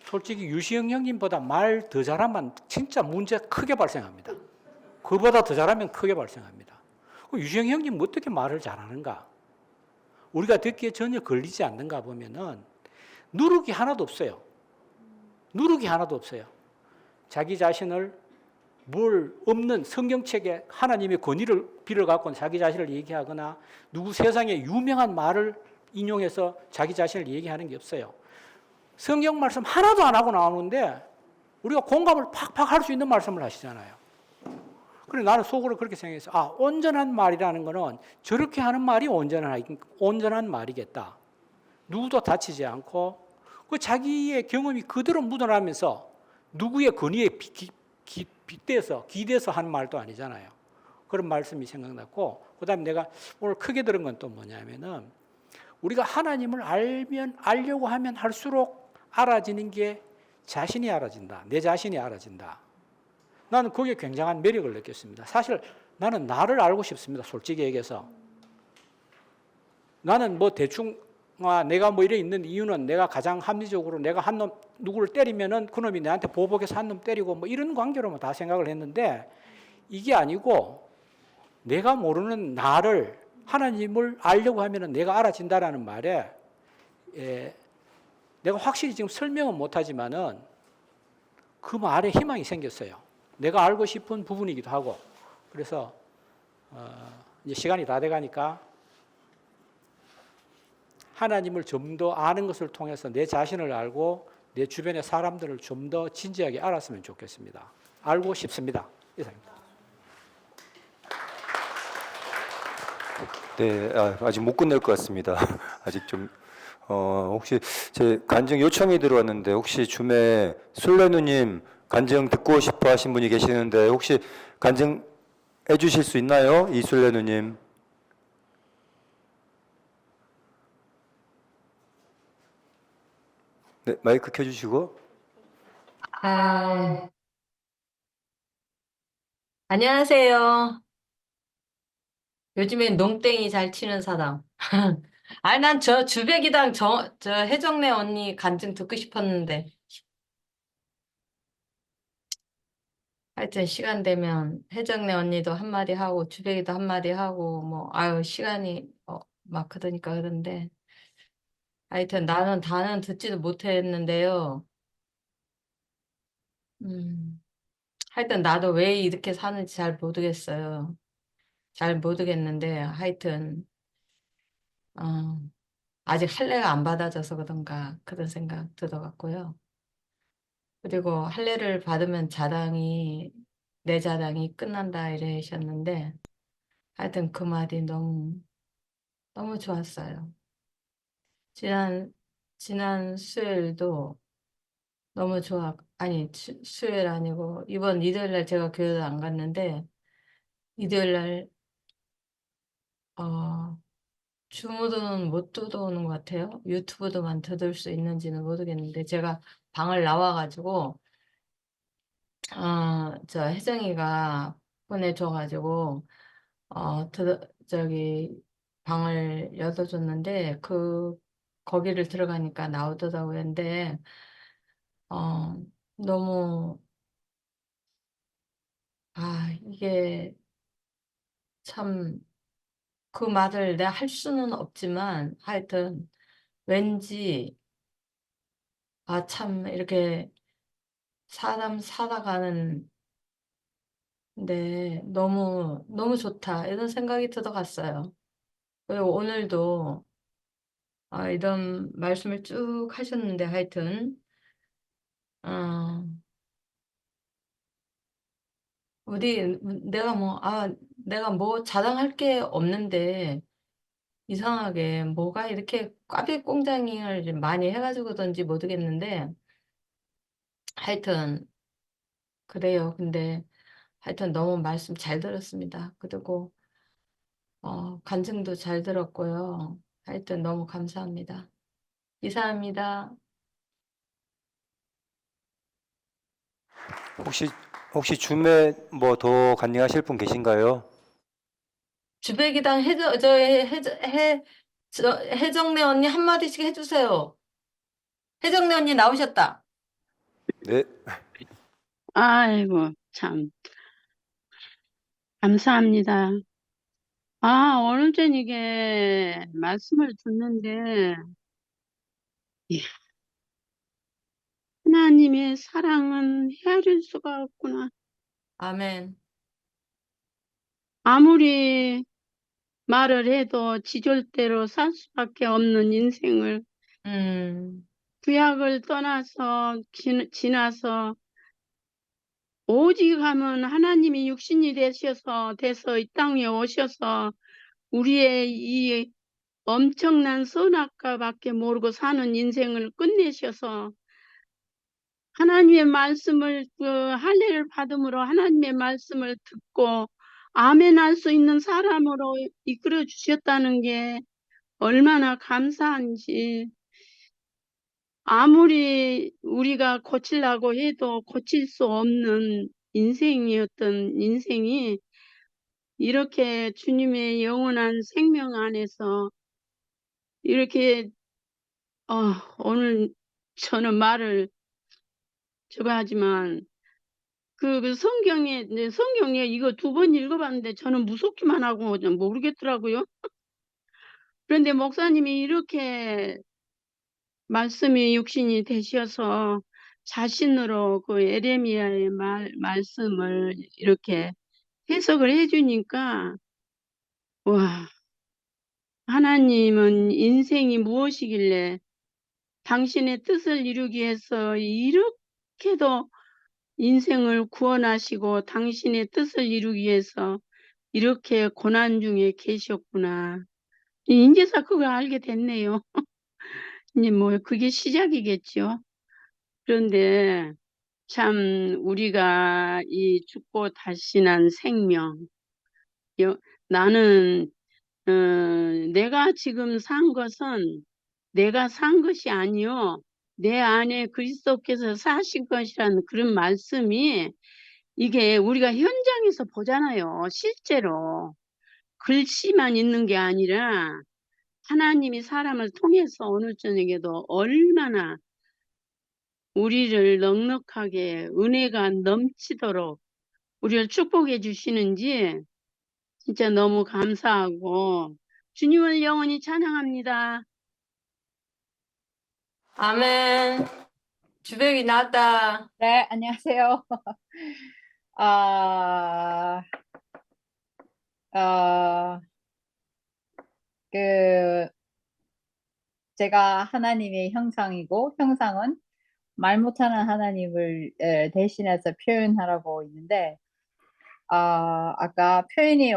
솔직히 유시영 형님보다 말 더 잘하면 진짜 문제 크게 발생합니다. 그보다 더 잘하면 크게 발생합니다. 유시영 형님 어떻게 말을 잘하는가? 우리가 듣기에 전혀 걸리지 않는가 보면은 누룩이 하나도 없어요. 누룩이 하나도 없어요. 자기 자신을 없는 성경책에 하나님의 권위를 빌어갖고 자기 자신을 얘기하거나 누구 세상에 유명한 말을 인용해서 자기 자신을 얘기하는 게 없어요. 성경 말씀 하나도 안 하고 나오는데 우리가 공감을 팍팍 할 수 있는 말씀을 하시잖아요. 그래 나는 속으로 그렇게 생각했어. 아, 온전한 말이라는 거는 저렇게 하는 말이 온전한 말이겠다. 누구도 다치지 않고 그 자기의 경험이 그대로 묻어나면서 누구의 권위에 기대서 하는 말도 아니잖아요. 그런 말씀이 생각났고, 그다음에 내가 오늘 크게 들은 건 또 뭐냐면은 우리가 하나님을 알려고 하면 할수록 알아지는 게 자신이 알아진다. 내 자신이 알아진다. 나는 거기에 굉장한 매력을 느꼈습니다. 사실 나는 나를 알고 싶습니다. 솔직히 얘기해서. 나는 뭐 대충 내가 뭐 이래 있는 이유는 내가 가장 합리적으로 내가 한 놈 누구를 때리면은 그놈이 내한테 보복해서 한 놈 때리고 뭐 이런 관계로만 다 생각을 했는데, 이게 아니고 내가 모르는 나를 하나님을 알려고 하면은 내가 알아진다라는 말에 내가 확실히 지금 설명은 못하지만은 그 말에 희망이 생겼어요. 내가 알고 싶은 부분이기도 하고. 그래서 이제 시간이 다 돼가니까 하나님을 좀 더 아는 것을 통해서 내 자신을 알고 내 주변의 사람들을 좀 더 진지하게 알았으면 좋겠습니다. 알고 싶습니다. 이상입니다. 네, 아직 못 끝낼 것 같습니다. 아직 좀 혹시 제 간증 요청이 들어왔는데 혹시 줌에 술래누님 간증 듣고 싶어 하신 분이 계시는데 혹시 간증 해주실 수 있나요? 이술래누님. 네, 마이크 켜주시고. 안녕하세요. 요즘엔 농땡이 잘 치는 사람. 난 저 주백이당 저 혜정래 언니 간증 듣고 싶었는데. 하여튼 시간 되면 혜정래 언니도 한마디 하고 주백이도 한마디 하고 뭐 시간이 막 그러니까 그런데 하여튼 나는 다는 듣지도 못했는데요. 하여튼 나도 왜 이렇게 사는지 잘 모르겠어요. 잘 모르겠는데 하여튼 아직 할례가 안 받아져서 그런가 그런 생각 들어갔고요. 그리고 할례를 받으면 내 자당이 끝난다 이러셨는데 하여튼 그 말이 너무 너무 좋았어요. 지난 수요일도 너무 수요일 아니고 이번 일요일 날 제가 교회를 안 갔는데 일요일 날 줌으로는 못 들어오는 것 같아요. 유튜브도만 들을 수 있는지는 모르겠는데 제가 방을 나와가지고 저 혜정이가 보내줘가지고 저기 방을 열어줬는데 거기를 들어가니까 나오더라고요. 근데 너무 이게 참 그 말을 내가 할 수는 없지만 하여튼 왠지 참 이렇게 사람 살아가는 데 너무 너무 좋다 이런 생각이 들어갔어요. 그리고 오늘도 이런 말씀을 쭉 하셨는데 하여튼 어, 내가 뭐 자랑할 게 없는데 이상하게 뭐가 이렇게 꽈배기 꽁장을 좀 많이 해가지고 그런지 모르겠는데 하여튼 그래요. 근데 하여튼 너무 말씀 잘 들었습니다. 그리고 간증도 잘 들었고요. 하여튼 너무 감사합니다. 이사입니다. 혹시 줌에 뭐 더 간증하실 분 계신가요? 주백이당 혜정래 언니 한마디씩 해주세요. 혜정래 언니 나오셨다. 네. 아이고, 참, 감사합니다. 오늘 저녁에 말씀을 듣는데, 이야, 하나님의 사랑은 헤아릴 수가 없구나. 아멘. 아무리 말을 해도 지절대로 살 수밖에 없는 인생을 구약을 떠나서 지나서 오직 하면 하나님이 육신이 돼서 이 땅에 오셔서 우리의 이 엄청난 선악과밖에 모르고 사는 인생을 끝내셔서 하나님의 말씀을 할례를 받음으로 하나님의 말씀을 듣고 아멘할 수 있는 사람으로 이끌어 주셨다는 게 얼마나 감사한지, 아무리 우리가 고치려고 해도 고칠 수 없는 인생이었던 인생이 이렇게 주님의 영원한 생명 안에서 이렇게 오늘 저는 말을 저거 하지만 성경에 이거 2번 읽어봤는데 저는 무섭기만 하고 모르겠더라고요. 그런데 목사님이 이렇게 말씀이 육신이 되셔서 자신으로 그 에레미야의 말씀을 이렇게 해석을 해주니까 와, 하나님은 인생이 무엇이길래 당신의 뜻을 이루기 위해서 이렇게도 인생을 구원하시고 당신의 뜻을 이루기 위해서 이렇게 고난 중에 계셨구나. 이제서 그걸 알게 됐네요. 이제 뭐 그게 시작이겠죠. 그런데 참 우리가 이 죽고 다시 난 생명, 나는 내가 지금 산 것은 내가 산 것이 아니요 내 안에 그리스도께서 사신 것이라는 그런 말씀이 이게 우리가 현장에서 보잖아요. 실제로 글씨만 있는 게 아니라 하나님이 사람을 통해서 오늘 저녁에도 얼마나 우리를 넉넉하게 은혜가 넘치도록 우리를 축복해 주시는지 진짜 너무 감사하고 주님을 영원히 찬양합니다. 아멘. 주백이 나왔다. 네, 안녕하세요. 아, 제가 하나님의 형상이고, 형상은 말 못하는 하나님을 대신해서 표현하라고 있는데, 아까 표현이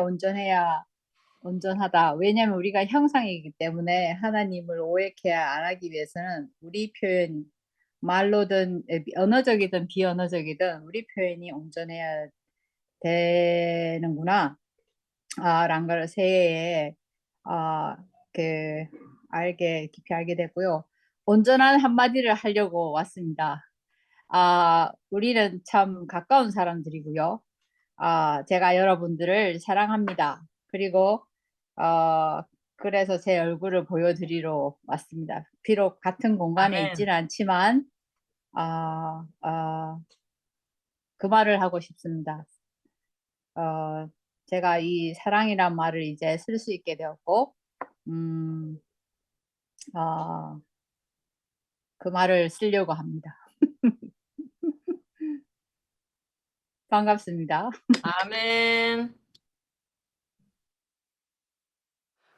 온전하다. 왜냐하면 우리가 형상이기 때문에 하나님을 오해케 안 하기 위해서는 우리 표현, 말로든 언어적이든 비언어적이든 우리 표현이 온전해야 되는구나. 라는 걸 새해에 깊이 알게 됐고요. 온전한 한마디를 하려고 왔습니다. 우리는 참 가까운 사람들이고요. 제가 여러분들을 사랑합니다. 그리고 그래서 제 얼굴을 보여드리러 왔습니다. 비록 같은 공간에 아멘. 있지는 않지만 그 말을 하고 싶습니다. 제가 이 사랑이란 말을 이제 쓸 수 있게 되었고 그 말을 쓰려고 합니다. 반갑습니다. 아멘.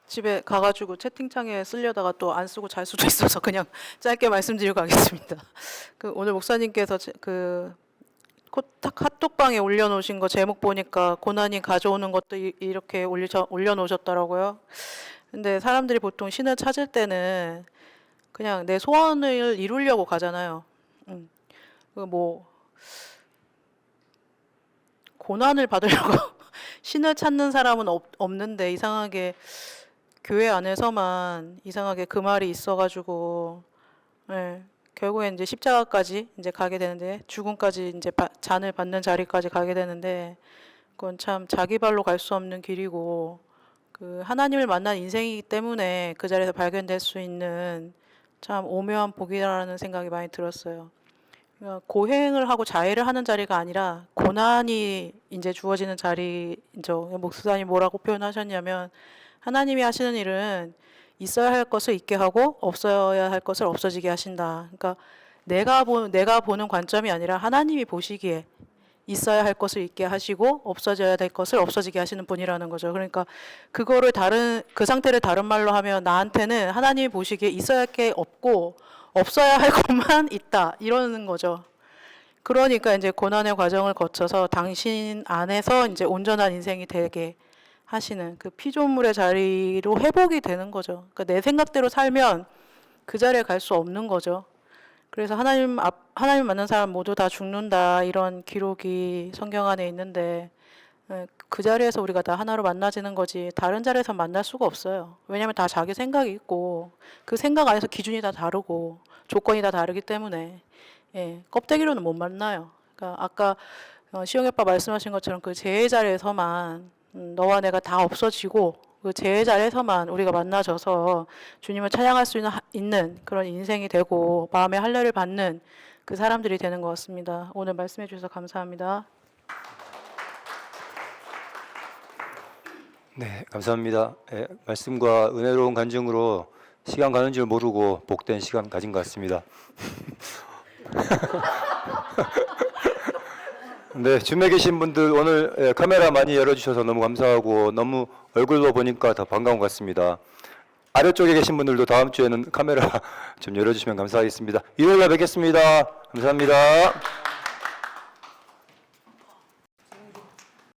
집에 가가지고 채팅창에 쓰려다가 또 안 쓰고 잘 수도 있어서 그냥 짧게 말씀드리고 가겠습니다. 오늘 목사님께서 핫톡방에 올려놓으신 거 제목 보니까 고난이 가져오는 것도 이렇게 올려놓으셨더라고요. 근데 사람들이 보통 신을 찾을 때는 그냥 내 소원을 이루려고 가잖아요. 뭐 고난을 받으려고 신을 찾는 사람은 없는데 이상하게 교회 안에서만 이상하게 그 말이 있어가지고 결국에 이제 십자가까지 이제 가게 되는데 죽음까지 이제 잔을 받는 자리까지 가게 되는데 그건 참 자기 발로 갈 수 없는 길이고 그 하나님을 만난 인생이기 때문에 그 자리에서 발견될 수 있는 참 오묘한 복이라는 생각이 많이 들었어요. 그러니까 고행을 하고 자해를 하는 자리가 아니라 고난이 이제 주어지는 자리죠. 목사님 뭐라고 표현하셨냐면 하나님이 하시는 일은 있어야 할 것을 있게 하고 없어야 할 것을 없어지게 하신다. 그러니까 내가 보는 관점이 아니라 하나님이 보시기에 있어야 할 것을 있게 하시고 없어져야 될 것을 없어지게 하시는 분이라는 거죠. 그러니까 그거를 그 상태를 다른 말로 하면 나한테는 하나님이 보시기에 있어야 할 게 없고 없어야 할 것만 있다 이러는 거죠. 그러니까 이제 고난의 과정을 거쳐서 당신 안에서 이제 온전한 인생이 되게 하시는 그 피조물의 자리로 회복이 되는 거죠. 그러니까 내 생각대로 살면 그 자리에 갈 수 없는 거죠. 그래서 하나님 만난 사람 모두 다 죽는다 이런 기록이 성경 안에 있는데 그 자리에서 우리가 다 하나로 만나지는 거지 다른 자리에서 만날 수가 없어요. 왜냐하면 다 자기 생각이 있고 그 생각 안에서 기준이 다 다르고 조건이 다 다르기 때문에 껍데기로는 못 만나요. 그러니까 아까 시영이 오빠 말씀하신 것처럼 그 재의 자리에서만 너와 내가 다 없어지고 그 재의 자리에서만 우리가 만나져서 주님을 찬양할 수 있는 그런 인생이 되고 마음의 할례를 받는 그 사람들이 되는 것 같습니다. 오늘 말씀해 주셔서 감사합니다. 네, 감사합니다. 말씀과 은혜로운 간증으로 시간 가는 줄 모르고 복된 시간 가진 것 같습니다. 네, 줌에 계신 분들 오늘 카메라 많이 열어주셔서 너무 감사하고 너무 얼굴로 보니까 더 반가운 것 같습니다. 아래쪽에 계신 분들도 다음 주에는 카메라 좀 열어주시면 감사하겠습니다. 일요일 날 뵙겠습니다. 감사합니다.